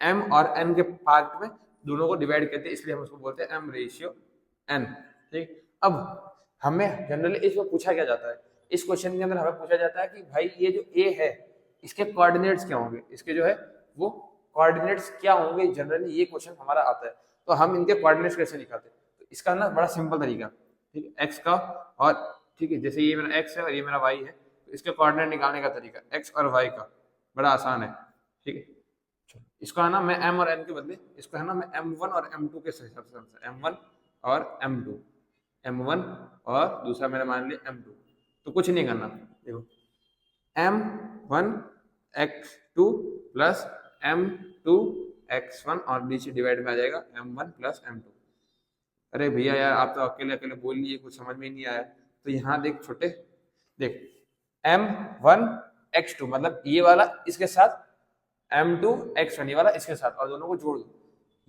M और N के पार्ट में दोनों को डिवाइड करते हैं, इसलिए हम उसको बोलते हैं M:N। ठीक, अब हमें जनरली इसमें पूछा क्या जाता है, इस क्वेश्चन के अंदर हमें पूछा जाता है कि भाई ये जो A है इसके कोऑर्डिनेट्स क्या होंगे, इसके जो है वो कोऑर्डिनेट्स क्या होंगे, जनरली ये क्वेश्चन हमारा आता है। तो हम इनके कोऑर्डिनेट्स कैसे निकालते हैं, तो इसका ना बड़ा सिंपल तरीका, ठीक है, एक्स का और, ठीक है, जैसे ये मेरा एक्स है और ये मेरा वाई है, तो इसके कोऑर्डिनेट निकालने का तरीका एक्स और वाई का बड़ा आसान है। ठीक है, इसको है ना मैं m और n के बदले इसको है ना मैं m1 और m2 के हिसाब से, m1 और m2, m1 और दूसरा मैंने मान लिया m2। तो कुछ नहीं करना, देखो m1 x2 plus m2 x1 और नीचे डिवाइड में आ जाएगा m1 प्लस m2। अरे भैया यार आप तो अकेले अकेले बोल लिए, कुछ समझ में नहीं आया। तो यहाँ देख छोटे, देख m1 x2 मतलब ये वाला इसके साथ, m2 x1 ये वाला इसके साथ, और दोनों को जोड़ दो,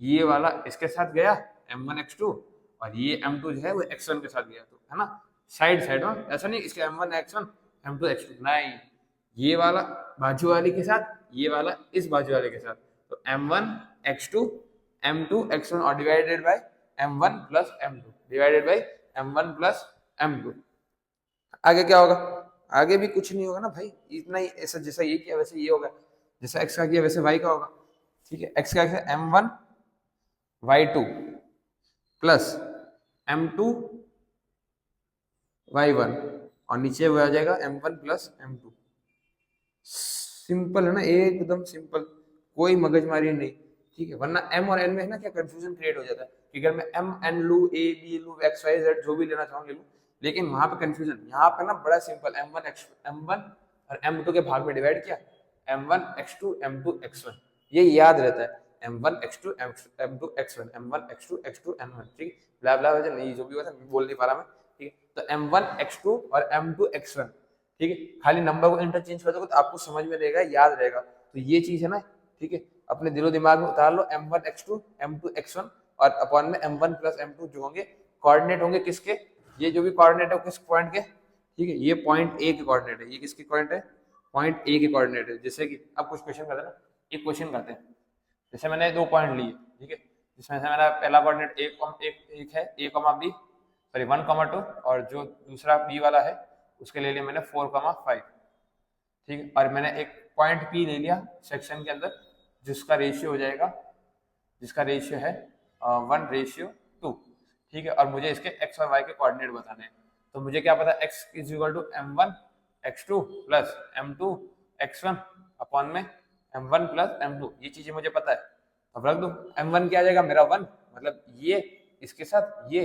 ये वाला इसके साथ गया m1 x2 और ये m2 जो है वो x1 के साथ गया, तो है ना साइड साइड में, ऐसा नहीं इसके m1 x1 m2 x2 नहीं, ये वाला बाजू वाले के साथ, ये वाला इस बाजू वाले के साथ, तो m1 x2 m2 x1 और divided by m1 plus m2 divided by m1 plus m2। आगे क्या होगा, आगे भी कुछ नहीं होगा ना भाई, इतना ही, ऐसा जैसा ये किया वैसे ये होगा, जैसा x का किया वैसे y का होगा। ठीक है, x का किया m1 y2 plus m2 y1 और नीचे वो आ जाएगा m1 प्लस m2। सिंपल है ना, एकदम सिंपल, कोई मगजमारी नहीं, ठीक है। वरना एम और एन में है ना क्या कंफ्यूजन क्रिएट हो जाता है कि अगर मैं एम एन लू, ए बी लू, एक्स वाई जेड जो भी लेना चाहूँ ले लूँ, लेकिन वहां पे कंफ्यूजन, यहाँ पे ना बड़ा सिंपल, एम वन और एम टू के भाग में डिवाइड किया, M1 X2 M2 X1, ये याद रहता है, M1 X2 M2 X1, M1 X2 X2 M1, ठीक है, ब्ला ब्ला वजह नहीं, जो भी हुआ था बोल नहीं पा रहा मैं, ठीक है। तो M1 X2 और M2 X1, ठीक है, खाली नंबर को इंटरचेंज कर दोगे तो आपको समझ में रहेगा, याद रहेगा, तो ये चीज है ना, ठीक है, अपने दिलो दिमाग में उतार लो, M1 X2 M2 X1 और अपॉन में M1 प्लस M2 जो होंगे कोऑर्डिनेट होंगे किसके, ये जो भी कोऑर्डिनेट है किस पॉइंट के, ठीक है, ये पॉइंट ए के कोऑर्डिनेट है, ये किसके कोऑर्डिनेट है, पॉइंट ए के कोऑर्डिनेट है। जैसे कि अब कुछ क्वेश्चन करते हैं ना, एक क्वेश्चन करते हैं, जैसे मैंने दो पॉइंट लिए, ठीक है, जिसमें से मेरा पहला कोऑर्डिनेट एक है ए कॉमा बी, सॉरी 1,2, और जो दूसरा बी वाला है उसके ले लिया मैंने 4,5, ठीक है, और मैंने एक पॉइंट पी ले लिया सेक्शन के अंदर जिसका रेशियो हो जाएगा, जिसका रेशियो है 1:2, ठीक है, और मुझे इसके एक्स और वाई के कोऑर्डिनेट बताने हैं। तो मुझे क्या पता, x is equal to M1 X2 plus M2 X1 upon में M1 प्लस M2, ये चीजें मुझे पता है। अब रख दो, M1 क्या आ जाएगा मेरा 1, मतलब ये इसके साथ, ये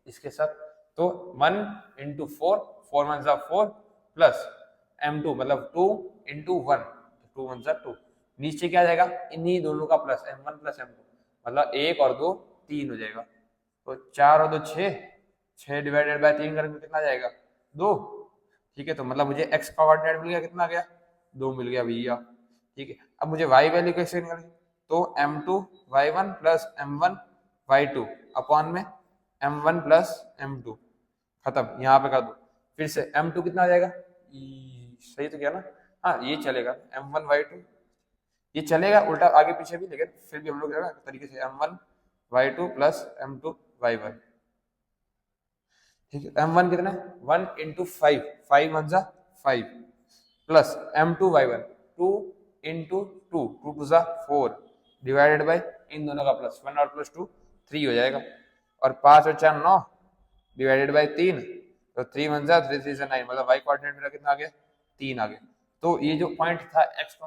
इसके साथ, तो 1 इंटू 4, 4 1 4 प्लस M2 मतलब 2 इंटू 1, 2 1 2, नीचे क्या आ जाएगा, इन्हीं दोनों का प्लस M1 प्लस M2, मतलब 1 और 2 3 हो जाएगा, तो 4 और 2 6, 6 डिवाइडेड बाय 3 करेंगे कितना आ जाएगा 2, ठीक है, तो मतलब मुझे x का कोऑर्डिनेट मिल गया, कितना आ गया 2 मिल गया भैया, ठीक है। अब मुझे y वैल्यू कैसे निकालेंगे, तो M2 y1 plus M1 y2 upon में M1 प्लस M2, खत्म, यहाँ पे कर दो, फिर से M2 कितना आ जाएगा, सही तो किया ना, हाँ ये चलेगा, M1 y2 ये चलेगा उल्टा आगे पीछे भी, लेकिन फिर भी हम लोग तरीके से M1 y2 plus M2 y1, ठीक है, M1 कितना है 1 इंटू 5, 5 1 5 प्लस M2 y1 2 into 2, 2 2 4 divided by इन दोनों का प्लस, 1 और प्लस 2 3 हो जाएगा, और 5 और 4 9 डिवाइडेड बाय 3, तो 3 1 3 3 से 9, मतलब y कोऑर्डिनेट मेरा कितना आ गया 3 आ गया। तो ये जो पॉइंट था x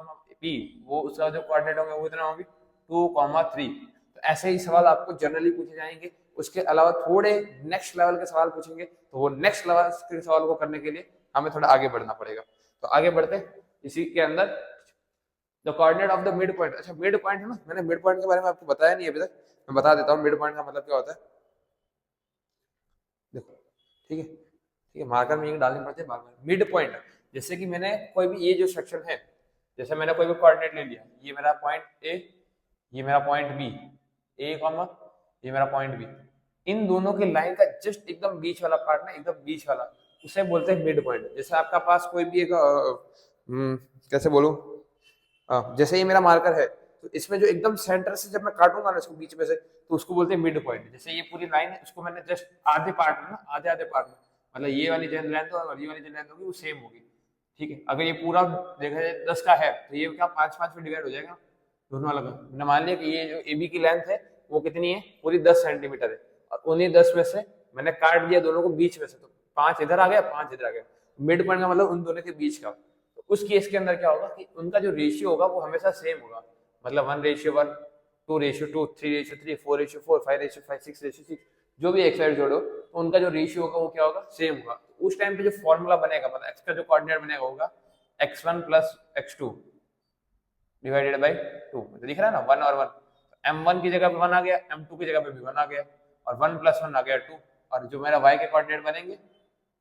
p, वो उसका जो कोऑर्डिनेट होंगे वो कितना होंगे 2,3। तो ऐसे ही सवाल आपको जनरली पूछे जाएंगे, उसके अलावा थोड़े नेक्स्ट लेवल के सवाल पूछेंगे, तो वो नेक्स्ट लेवल के सवाल को करने के लिए हमें थोड़ा आगे बढ़ना पड़ेगा। तो आगे बढ़ते इसी के अंदर, the coordinate of the mid point, अच्छा मिड पॉइंट है ना, मैंने मिड पॉइंट के बारे में आपको बताया नहीं अभी तक, मैं बता देता हूँ मिड पॉइंट का मतलब क्या होता है, देखो, ठीक है, ठीक है, मार्कर में डालने पड़ते हैं बार बार। मिड पॉइंट, जैसे कि मैंने कोई भी ये जो सेक्शन है, जैसे मैंने कोई भी कोऑर्डिनेट ले लिया, ये मेरा पॉइंट ए, ये मेरा पॉइंट बी, ए कॉमा ये मेरा पॉइंट बी, इन दोनों के लाइन का जस्ट एकदम बीच वाला पार्ट ना, एकदम बीच वाला, उसे बोलते हैं मिड पॉइंट। जैसे आपका पास कोई भी एक कैसे बोलूं, जैसे ये मेरा मार्कर है, तो इसमें जो एकदम सेंटर से जब मैं काटूंगा ना इसको बीच में से, तो उसको बोलते हैं मिड पॉइंट। जैसे ये पूरी लाइन है, उसको मैंने जस्ट आधे पार्ट में ना, आधे आधे पार्ट में, मतलब ये वाली जो लेंथ और ये वाली जो लेंथ होगी वो सेम होगी, ठीक है। अगर ये पूरा देखा जाए 10 का है, तो ये क्या 5 5 में डिवाइड हो जाएगा दोनों अलग। मैंने मान लिया कि ये जो ए बी की लेंथ है वो कितनी है, पूरी 10 सेंटीमीटर है, और उन्हीं 10 में से मैंने काट दिया दोनों को बीच में से, तो 5 इधर आ गया 5 इधर आ गया, मिड पॉइंट का मतलब उन दोनों के बीच का। तो उस केस के अंदर क्या होगा कि उनका जो रेशियो होगा वो हमेशा सेम होगा, मतलब 1:1, 2:2, 3:3, 4:4, 5:5, 6:6, जो भी एक साइड जोड़ो, तो उनका जो रेशियो होगा वो क्या होगा, सेम होगा। तो उस टाइम पे जो फॉर्मूला बनेगा, मतलब एक्स का जो कोऑर्डिनेट बनेगा होगा x1 plus x2 divided by 2, दिख रहा है ना 1 और 1, m1 की जगह पे 1 आ गया, m2 की जगह पे भी 1 आ गया, और 1 प्लस 1 आ गया 2, और जो मेरा y के कोऑर्डिनेट बनेंगे,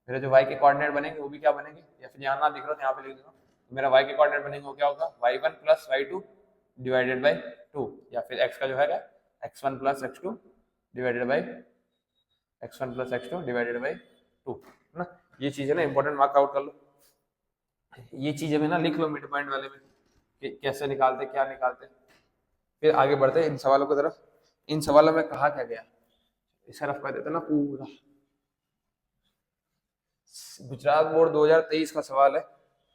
मेरे जो y के कोऑर्डिनेट बनेंगे वो भी क्या बनेंगे, या फिर यहाँ ना दिख रहा हो यहाँ पे लिख दूंगा, तो मेरा y के कोऑर्डिनेट बनेंगे वो क्या होगा y1 plus y2 divided by 2, या फिर x का जो है x1 plus x2 divided by x1 plus x2 divided by 2, है ना। ये चीज़ है ना इंपॉर्टेंट, मार्क आउट कर लो, ये चीज़ें भी ना लिख लो मिड पॉइंट वाले में कि कैसे निकालते क्या निकालते। फिर आगे बढ़ते इन सवालों की तरफ। इन सवालों में कहा क्या गया, इस तरफ कर देते ना पूरा, गुजरात बोर्ड 2023 का सवाल है,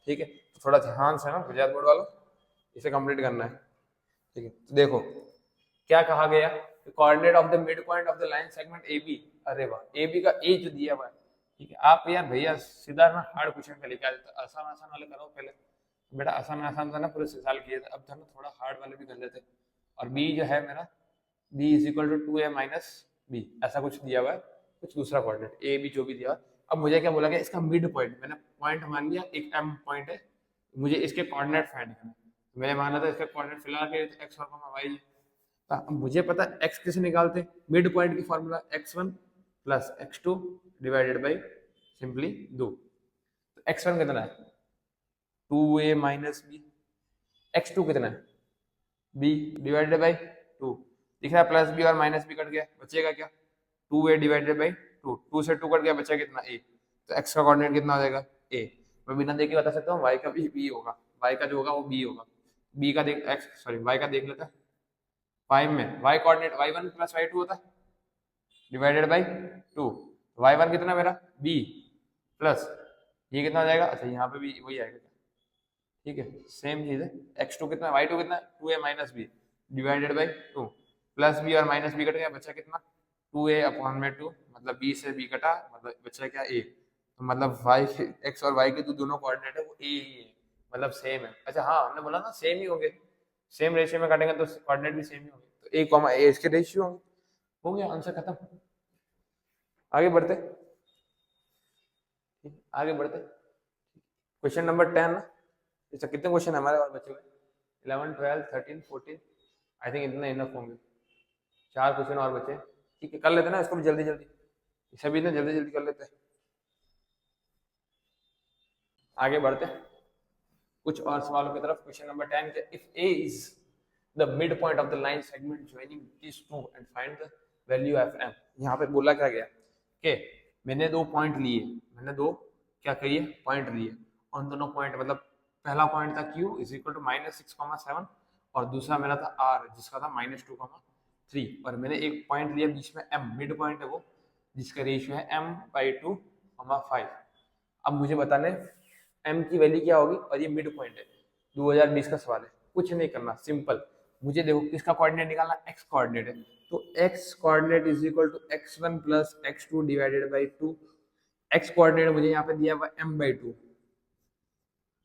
ठीक है, तो थोड़ा ध्यान से ना गुजरात बोर्ड वालों इसे कंप्लीट करना है, ठीक है। तो देखो क्या कहा गया, coordinate of the mid point of the line segment A B, अरे वाह ए बी का ए जो दिया हुआ है, ठीक है। आप यार भैया सीधा ना हार्ड क्वेश्चन पे लेके आ जाते, आसान आसान वाले करो पहले, बेटा आसान आसान था ना, पूरे साल किए थे, अब था ना थोड़ा हार्ड वाले भी कर लेते। और बी जो है मेरा, B is equal to 2a minus B, ऐसा कुछ दिया हुआ है, कुछ दूसरा कोऑर्डिनेट ए बी जो भी दिया। अब मुझे क्या बोला गया, इसका मिड पॉइंट, मैंने पॉइंट मान लिया, एक एम पॉइंट है, मुझे इसके कोऑर्डिनेट फाइंड करना है। मैंने माना था इसका कोऑर्डिनेट फिलहाल के एक्स और वाई। अब मुझे पता है एक्स कैसे निकालते, मिड पॉइंट की formula x1 plus x2 divided by simply 2। तो x1 कितना है 2a माइनस बी, x2 कितना है b डिवाइडेड बाई 2। दिख रहा है प्लस बी और माइनस बी कट गया, बचेगा क्या 2a डिवाइडेड बाई 2, 2 से 2 कट गया, बचा कितना a। तो x का कोऑर्डिनेट कितना हो जाएगा a। मैं बिना देखे बता सकता हूँ y का भी b होगा, y का जो होगा वो b होगा। b का देख x सॉरी y का देख लेता है, 5 में y coordinate y1 plus y2 होता है डिवाइडेड बाई 2। y1 कितना मेरा b प्लस ये कितना हो जाएगा, अच्छा यहाँ पे भी वही आएगा, ठीक है सेम चीज है। x2 कितना है y2 कितना है 2a minus B divided by 2, plus B और माइनस बी कट गया, बचा कितना 2a अपॉन में 2, मतलब b से b कटा, मतलब बचा क्या a। तो मतलब y x और y के जो दोनों कोऑर्डिनेट है वो a ही है, मतलब सेम है। अच्छा हाँ हमने बोला ना सेम ही होंगे, सेम रेशियो में काटेंगे तो कोऑर्डिनेट भी सेम ही होंगे, तो a कॉमा a इसके रेशियो होंगे। हो गया आंसर खत्म। आगे बढ़ते, आगे बढ़ते, क्वेश्चन नंबर 10 ना। अच्छा कितने क्वेश्चन हमारे और बचे हुए, 11 12 13 14, आई थिंक इतना इनफ होंगे, 4 क्वेश्चन और बचे, ठीक है कर लेते ना इसको भी जल्दी जल्दी, सभी ने जल्दी जल्दी कर लेते हैं। आगे बढ़ते कुछ और सवालों की तरफ। क्वेश्चन नंबर 10 के, if A is the mid point of the line segment joining this two and find the value of M. यहाँ पे बोला क्या गया कि मैंने दो पॉइंट लिए, मैंने दो क्या करिए पॉइंट लिए, उन दोनों पॉइंट मतलब पहला पॉइंट था q इज इक्वल टू -6,7 और दूसरा मेरा था r जिसका था -2,3, और मैंने एक पॉइंट लिया बीच में m, मिड पॉइंट है वो, जिसका रेशियो है m/2,5। अब मुझे बताने m की वैल्यू क्या होगी, और ये मिड पॉइंट है, 2020 का सवाल है, कुछ नहीं करना सिंपल। मुझे देखो किसका कोऑर्डिनेट निकालना, x कोऑर्डिनेट है, तो x coordinate is equal to x1 plus x2 divided by 2। x coordinate मुझे यहाँ पे दिया हुआ m/2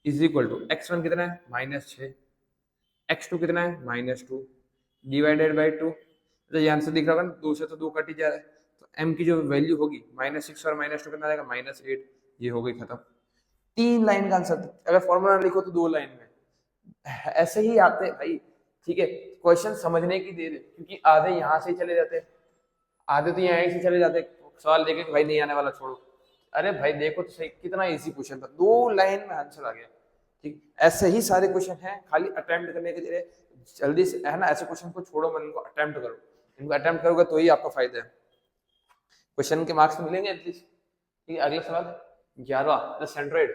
is equal to x1 कितना है -6, x2 कितना है -2 डिवाइडेड बाई 2। तो ये आंसर दिख रहा होगा ना, 2 से तो 2 कट ही जा रहा है, तो m की जो वैल्यू होगी -6 और -2 कितना आ जाएगा -8। ये हो गई खत्म, 3 लाइन का आंसर। अगर फॉर्मूला लिखो तो 2 लाइन में, ऐसे ही आते हैं भाई, ठीक है। क्वेश्चन समझने की देर है, क्योंकि आधे यहाँ से चले जाते हैं, आधे तो यहाँ से चले जाते, सवाल देखे भाई नहीं आने वाला छोड़ो, अरे भाई देखो तो सही कितना इजी क्वेश्चन था, 2 लाइन में आंसर आ गया, ठीक। ऐसे ही सारे क्वेश्चन हैं, खाली अटेम्प्ट करने के लिए जल्दी से है ना, ऐसे क्वेश्चन को छोड़ो मन को अटेम्प्ट करो, इनको अटेम्प्ट करोगे तो ही आपका फायदा है, क्वेश्चन के मार्क्स मिलेंगे एटलीस्ट। ठीक है अगला सवाल 11 द सेंट्रोइड,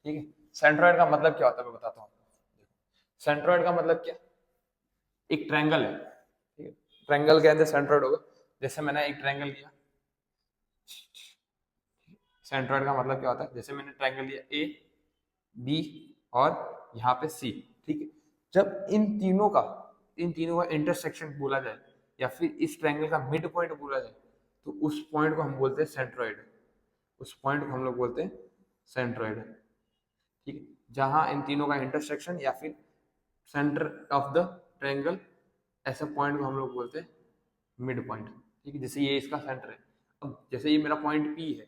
ठीक है। सेंट्रोइड का मतलब क्या होता है मैं बताता हूँ। सेंट्रोइड का मतलब क्या, एक ट्रायंगल है, ठीक है, ट्रायंगल के अंदर सेंट्रोइड होगा। जैसे मैंने एक ट्रायंगल लिया, सेंट्रोइड का मतलब क्या होता है, जैसे मैंने ट्रायंगल लिया ए बी और यहाँ पे सी, ठीक है। जब इन तीनों का इंटरसेक्शन बोला जाए या फिर इस ट्रायंगल का मिड पॉइंट बोला जाए, तो उस पॉइंट को हम बोलते हैं सेंट्रोइड, उस पॉइंट को हम लोग बोलते हैं सेंट्रोइड, ठीक है। जहां इन तीनों का इंटरसेक्शन या फिर सेंटर ऑफ द ट्रायंगल, ऐसे पॉइंट को हम लोग बोलते हैं मिड पॉइंट, ठीक है। जैसे ये इसका सेंटर है, अब जैसे ये मेरा पॉइंट पी है,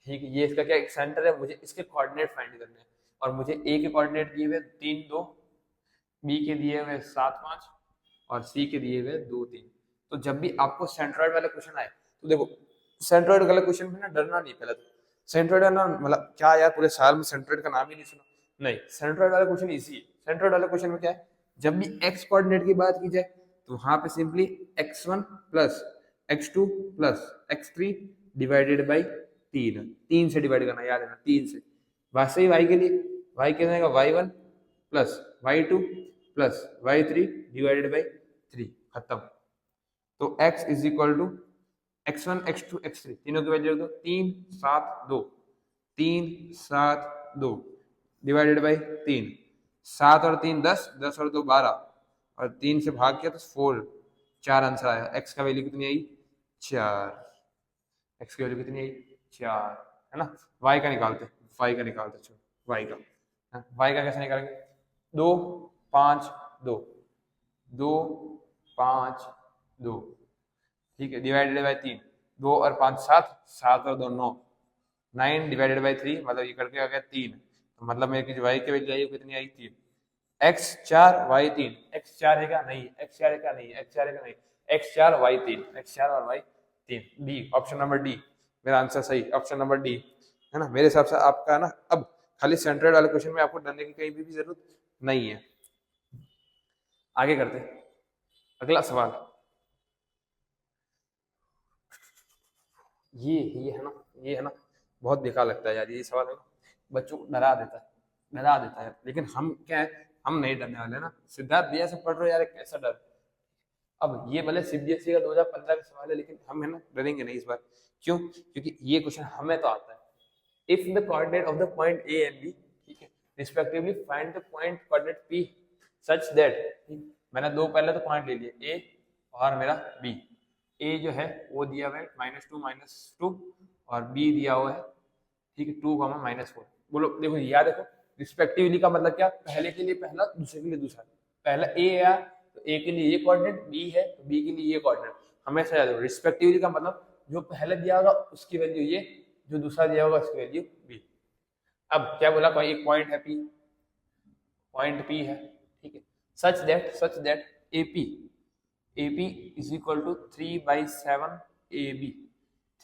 ठीक है, ये इसका क्या एक सेंटर है, मुझे इसके कोऑर्डिनेट फाइंड करने हैं, और मुझे ए के कोऑर्डिनेट दिए हुए 3 2, बी के दिए हुए 7 5 और सी के दिए हुए 2 3। तो जब भी आपको सेंट्रोइड वाले क्वेश्चन आए तो देखो, सेंट्रोइड वाले क्वेश्चन में ना डरना नहीं, पहले तो सेंट्रोइड ना मतलब क्या यार पूरे साल में सेंट्रोइड का नाम ही नहीं सुना, नहीं, सेंट्रोइड वाला क्वेश्चन इजी है। सेंट्रोइड वाले क्वेश्चन में क्या है, जब भी एक्स कोऑर्डिनेट की बात की जाए तो वहां पे simply x1 plus x2 plus x3 divided by 3 से डिवाइड करना, याद है ना 3 से। वैसे ही y के लिए y कितना आएगा y1 plus y2 plus y3 divided by 3, खत्म। तो x is equal to x1 x2 x3 तीनों की वैल्यू दो, 3 7 2, 3 7 2 डिवाइडेड बाई 3, 7 और 3 10, 10 और 2 12, और 3 से भाग किया तो 4, 4 आंसर आया। x का वैल्यू कितनी आई 4, x की वैल्यू कितनी आई 4, है ना। y का निकालते, y का निकालते, y का वाई का कैसे निकालेंगे, 2 5 2, 2 5 2, ठीक है, डिवाइडेड बाय 3, 2 और 5 7, 7 और 2 9, 9 डिवाइडेड बाय 3, मतलब ये करके आ गया 3, तो मतलब मेरी जो वाई की वैल्यू आई वो कितनी आई, 3। x 4 y 3, x 4 है क्या, नहीं, x 4 है क्या, नहीं, x 4 है क्या, नहीं, x 4 y 3, x 4 और y 3, D, option number D मेरा आंसर सही, ऑप्शन नंबर डी है ना। मेरे हिसाब से आपका ना अब खाली सेंट्रेड वाले क्वेश्चन में आपको डरने की कहीं भी जरूरत नहीं है। आगे करते हैं अगला सवाल। ये है ना, ये है ना, बहुत बेकार लगता है यार ये सवाल है ना, बच्चों को डरा देता है, डरा देता है, लेकिन हम क्या है, हम नहीं डरने वाले ना। सिद्धार्थ भैया से पढ़ रहे हो यार, कैसा डर। अब ये भले सीबीएसई का 2015 का सवाल है, लेकिन हम है ना डरेंगे नहीं इस बार। क्यों, क्योंकि ये क्वेश्चन हमें तो आता है। If the coordinate of the point A and B, ठीक है, respectively find the point coordinate P such that, मैंने दो पहले तो पॉइंट ले लिए, ए और मेरा बी। ए जो है वो दिया हुआ है -2 और बी दिया हुआ है, ठीक है, 2 -4। बोलो, देखो याद देखो, रिस्पेक्टिवली का मतलब क्या, पहले के लिए पहला, दूसरे के लिए दूसरा। पहला ए है तो ए के लिए ये कोऑर्डिनेट, बी है तो बी के लिए ये कोऑर्डिनेट, हमेशा याद रखो। रिस्पेक्टिवली का मतलब जो पहले दिया होगा उसकी वैल्यू ये, जो दूसरा दिया होगा उसकी वैल्यू बी। अब क्या बोला, कोई एक पॉइंट है पी, पॉइंट पी है, ठीक है, such that AP is equal to 3/7 AB,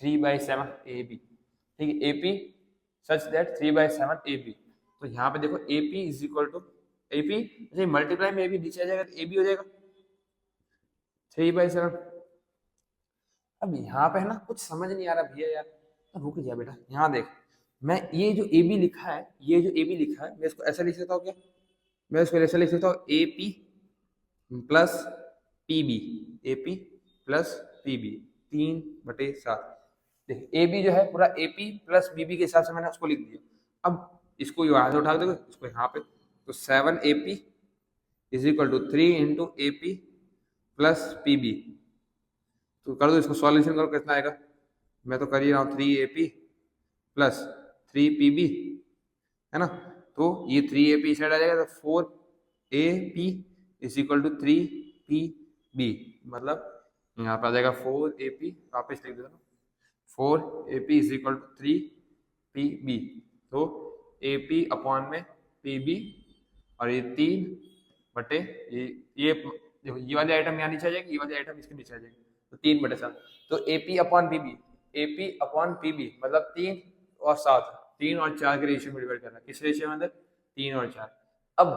3/7 AB, ठीक है, AP सच दैट 3/7 AB। तो यहाँ पे देखो AP is equal to AP, multiply में AB नीचे आ जाएगा तो AB हो जाएगा 3/7। अब यहाँ पे है ना कुछ समझ नहीं आ रहा भैया यार, तो रुक जा बेटा, यहाँ देख, मैं ये जो AB लिखा है, ये जो AB लिखा है, मैं इसको ऐसा लिख सकता हूँ क्या, मैं इसको ऐसा लिख सकता हूँ AP plus PB, AP plus PB 3/7। देख AB जो है पूरा AP प्लस BB के हिसाब से मैंने उसको लिख दिया। अब इसको यहाँ से उठा दो, इसको यहाँ पे, तो 7AP is equal to 3 into AP plus PB। तो कर दो इसको, सॉल्यूशन करो, कितना आएगा, मैं तो कर ही रहा हूँ, 3AP प्लस 3PB है ना, तो ये 3AP साइड आ जाएगा, तो 4AP is equal to 3PB, मतलब यहाँ पे आ जाएगा 4AP, वापस लिख देता हूँ, 4AP is equal to 3PB। तो AP अपॉन में PB, और ये 3 ये देखो, ये वाली आइटम यहाँ नीचे आ जाएगी, ये वाली आइटम इसके नीचे आ जाएगी, तो 3/7। तो AP upon PB, AP upon PB मतलब 3 और 7, 3 और 4 के रेशियो में डिवाइड करना। किस रेशियो में, अंदर 3 और 4। अब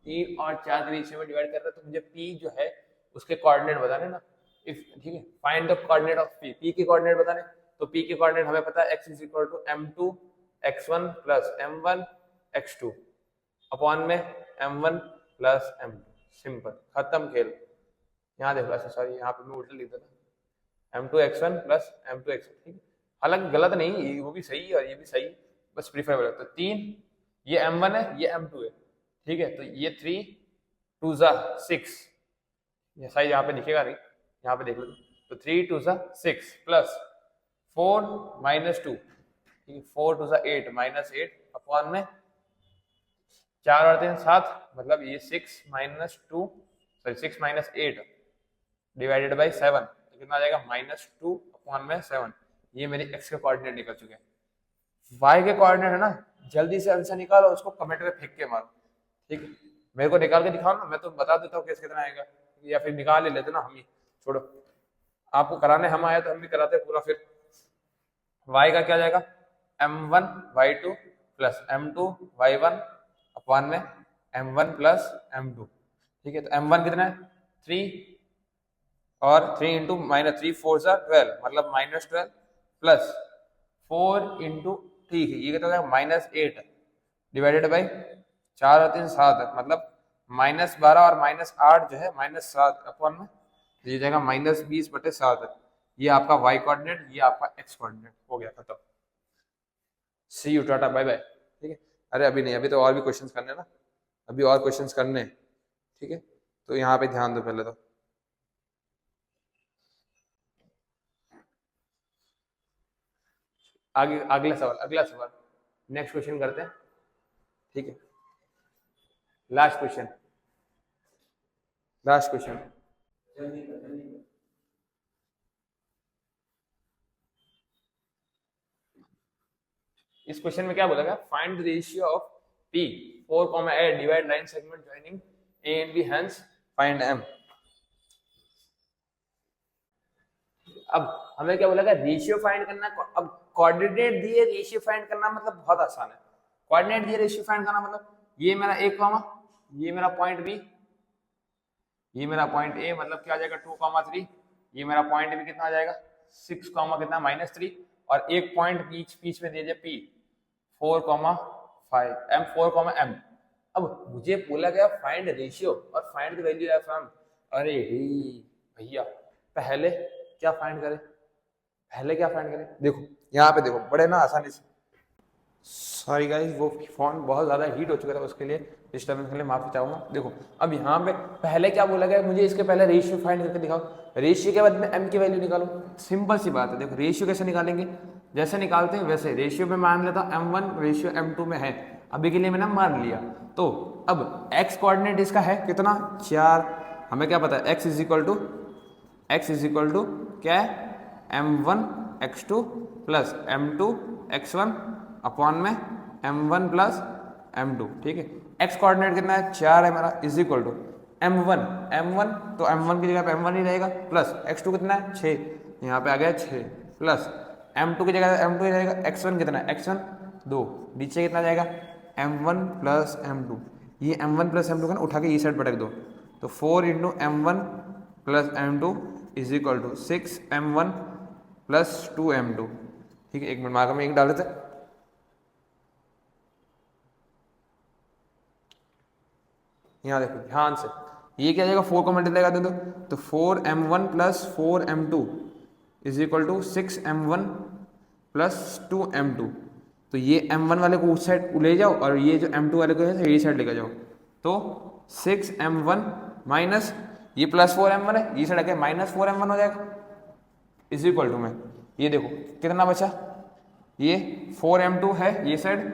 3 और 4 के रेशियो में डिवाइड कर रहा है, तो मुझे P जो है उसके कोऑर्डिनेट बताने ना, इफ, ठीक है, find the coordinate of P, P के कोऑर्डिनेट बताने। तो P के कोऑर्डिनेट हमें पता है, x is equal to m2 x1 plus m1 x2 upon में m1 प्लस m2, सिंपल, खत्म खेल। यहाँ देखो, अच्छा सॉरी, यहाँ पे मैं उल्टा लिख देता, m2 x1 plus m2 x2, ठीक है, हालांकि गलत नहीं, वो भी सही है और ये भी सही, बस प्रीफरेबल है। तो 3, ये m1 है, ये m2 है, ठीक है, तो ये 3 2 6, ये साइज यहाँ पे दिखेगा नहीं, यहाँ पे देख लो, तो 3 2 6 प्लस 4 -2, ठीक है, 4 2 8 -8 अपॉन में 4 और 3 7, मतलब ये 6 -2, सॉरी 6 -8 डिवाइडेड बाई 7, तो कितना आ जाएगा, -2 अपॉन में 7। ये मेरे x के कोऑर्डिनेट निकल चुके हैं। y के कोऑर्डिनेट है ना, जल्दी से आंसर निकालो, उसको कमेंट में फेंक के मारो, ठीक है, मेरे को निकाल के दिखाओ ना, मैं तो बता देता हूँ कैसे कितना आएगा, या फिर निकाल ही लेते ना हम ही, छोड़ो, आपको कराने हम आए तो हम भी कराते पूरा। फिर y का क्या जाएगा, m1 y2 plus m2 y1 upon में m1 प्लस m2, ठीक है, तो m1 कितना है 3, और 3 इंटू -3 4 12, मतलब -12 प्लस 4 इंटू, ठीक है, ये कितना हो जाएगा -8 डिवाइडेड बाई 4 और 3 7, मतलब -12 और -8 जो है -7 अपॉन में, ये जाएगा -20/7। ये आपका y कोऑर्डिनेट, ये आपका x कोऑर्डिनेट हो गया, खत्म। सी यू, टाटा, बाय बाय, ठीक है। अरे अभी नहीं, अभी तो और भी क्वेश्चंस करने ना, अभी और क्वेश्चंस करने, ठीक है, तो यहाँ पे ध्यान दो पहले तो। आगे अगला सवाल, नेक्स्ट क्वेश्चन करते हैं, ठीक है। Last question, last question. इस क्वेश्चन में क्या बोला गया, find the ratio of P 4, A divide line segment joining A and B, hence find M। अब हमें क्या बोला गया, रेशियो फाइंड करना। अब कोऑर्डिनेट दिए रेशियो फाइंड करना मतलब बहुत आसान है। कोऑर्डिनेट दिए रेशियो फाइंड करना मतलब ये मेरा A कॉमा, ये मेरा पॉइंट B, ये मेरा पॉइंट A, मतलब क्या आ जाएगा 2, 3। ये मेरा पॉइंट B कितना आ जाएगा 6, कितना -3, और एक पॉइंट बीच में दे दिया P 4, 5 M 4, M। अब मुझे बोला गया फाइंड रेशियो और find the value of M। अरे भैया पहले क्या फाइंड करें, देखो यहाँ पे देखो बड़े ना आसानी से, सॉरी गाइस वो फोन बहुत ज़्यादा हीट हो चुका था, उसके लिए डिस्टर्बेंस के लिए माफी चाहूंगा। देखो अब यहाँ पे पहले क्या बोला गया, मुझे इसके पहले रेशियो फाइंड करके दिखाओ, रेशियो के बाद में m की वैल्यू निकालो। सिंपल सी बात है। देखो रेशियो कैसे निकालेंगे, जैसे निकालते हैं वैसे। रेशियो में मान लेता m1 रेशियो m2 में है, अभी के लिए मैंने मान लिया। तो अब x कोऑर्डिनेट इसका है कितना 4, हमें क्या पता है x इज इक्वल टू क्या है m1 x2 plus m2 x1 upon में m1 प्लस m2, ठीक है। x कोऑर्डिनेट कितना है 4 है मेरा, इज इक्वल टू m1 तो m1 की जगह पे m1 ही रहेगा, प्लस x2 कितना है 6, यहाँ पे आ गया 6, प्लस m2 की जगह m2 ही रहेगा, x1 कितना है x1 2, नीचे कितना जाएगा m1 प्लस m2, ये m1 प्लस m2 का ना उठा के ये साइड पटक दो, तो 4 into m1 plus m2 is equal to 6 m1 plus 2 m2, ठीक है। एक मिनट मार्कर में एक डाल देते हैं। यहाँ देखो ध्यान से, ये क्या जाएगा 4 को मल्टीप्लाई कर दो तो 4m1 plus 4m2 is equal to 6m1 plus 2m2। तो ये m1 वाले को उस साइड ले जाओ और ये जो m2 वाले को है ये साइड लेकर जाओ, तो 6m1 माइनस ये प्लस 4m1 है, ये साइड आके माइनस 4m1 हो जाएगा, इज इक्वल टू में ये देखो कितना बचा, ये 4m2 है ये साइड,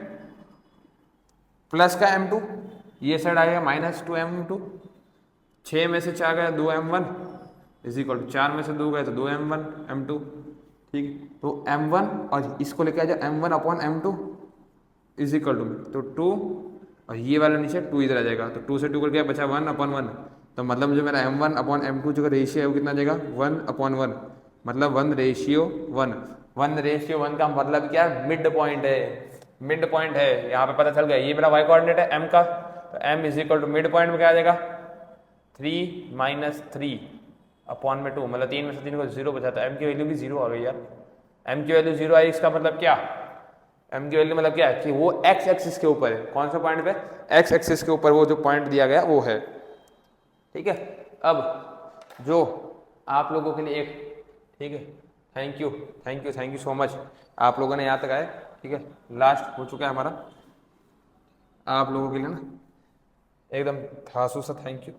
प्लस का m2, ये साइड आएगा माइनस 2m2, 6 में से 4 गया 2m1 इज इक्वल टू 4 में से 2 गए तो 2m1 m2, ठीक है। तो m1 और इसको लेके आ जाओ m1 upon m2 is equal to में, तो 2 और ये वाला नीचे 2 इधर आ जाएगा, तो 2 से 2 करके बचा 1 अपॉन 1, तो मतलब जो मेरा m1 अपॉन m2 जो रेशियो है वो कितना जाएगा 1 अपॉन 1, मतलब 1:1। 1:1 का मतलब क्या है, मिड पॉइंट है, यहाँ पे पता चल गया। ये मेरा y कोऑर्डिनेट है m का, तो m is equal to mid point में क्या आ जाएगा 3 - 3 अपॉन में 2, मतलब 3 में से 3 को 0 बचाता है, m की वैल्यू भी 0 आ गई यार। m की वैल्यू 0 आई, इसका मतलब क्या, m की वैल्यू मतलब क्या है कि वो x एक्सिस के ऊपर है। कौन सा पॉइंट पे, x एक्सिस के ऊपर वो जो पॉइंट दिया गया वो है, ठीक है। अब जो आप लोगों के लिए एक, ठीक है, थैंक यू सो मच, आप लोगों ने यहाँ तक आए, ठीक है। लास्ट हो चुका है हमारा, आप लोगों के लिए ना एकदम धांसू सा थैंक यू,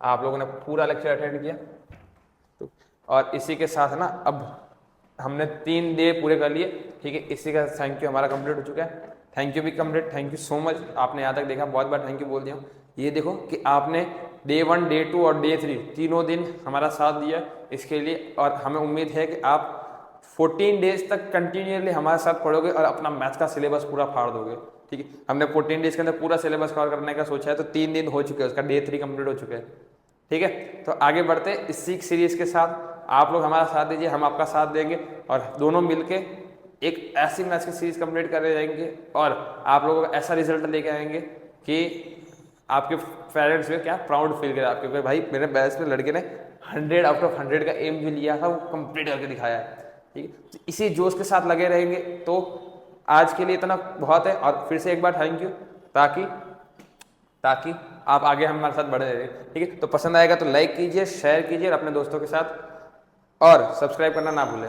आप लोगों ने पूरा लेक्चर अटेंड किया। तो और इसी के साथ ना अब हमने 3 डे पूरे कर लिए, ठीक है। इसी का थैंक यू हमारा कंप्लीट हो चुका है। थैंक यू भी complete, thank you so much, आपने यहाँ तक देखा, बहुत बार थैंक यू बोल दिया हूँ। ये देखो कि आपने डे 1, डे 2 और डे 3 तीनों दिन हमारा साथ दिया इसके लिए, और हमें उम्मीद है कि आप 14 डेज तक कंटिन्यूअसली हमारे साथ पढ़ोगे और अपना मैथ्स का सिलेबस पूरा फाड़ दोगे, ठीक है। हमने 14 डेज के अंदर पूरा सिलेबस कवर करने का सोचा है, तो 3 दिन हो चुके हैं, उसका डे 3 कंप्लीट हो चुके हैं, ठीक है। तो आगे बढ़ते इस सीरीज के साथ, आप लोग हमारा साथ दीजिए, हम आपका साथ देंगे, और दोनों मिलके एक ऐसी मैथ्स की सीरीज कंप्लीट कर जाएंगे और आप लोगों का ऐसा रिजल्ट लेके आएंगे कि आपके पेरेंट्स में क्या प्राउड फील करे आपके, भाई मेरे बैच में लड़के ने 100 आउट ऑफ 100 का एम जो लिया था वो कंप्लीट करके दिखाया है, ठीक है। तो इसी जोश के साथ लगे रहेंगे। तो आज के लिए इतना बहुत है, और फिर से एक बार थैंक यू, ताकि आप आगे हमारे साथ बढ़े रहे, ठीक है। तो पसंद आएगा तो लाइक कीजिए, शेयर कीजिए अपने दोस्तों के साथ, और सब्सक्राइब करना ना भूलें।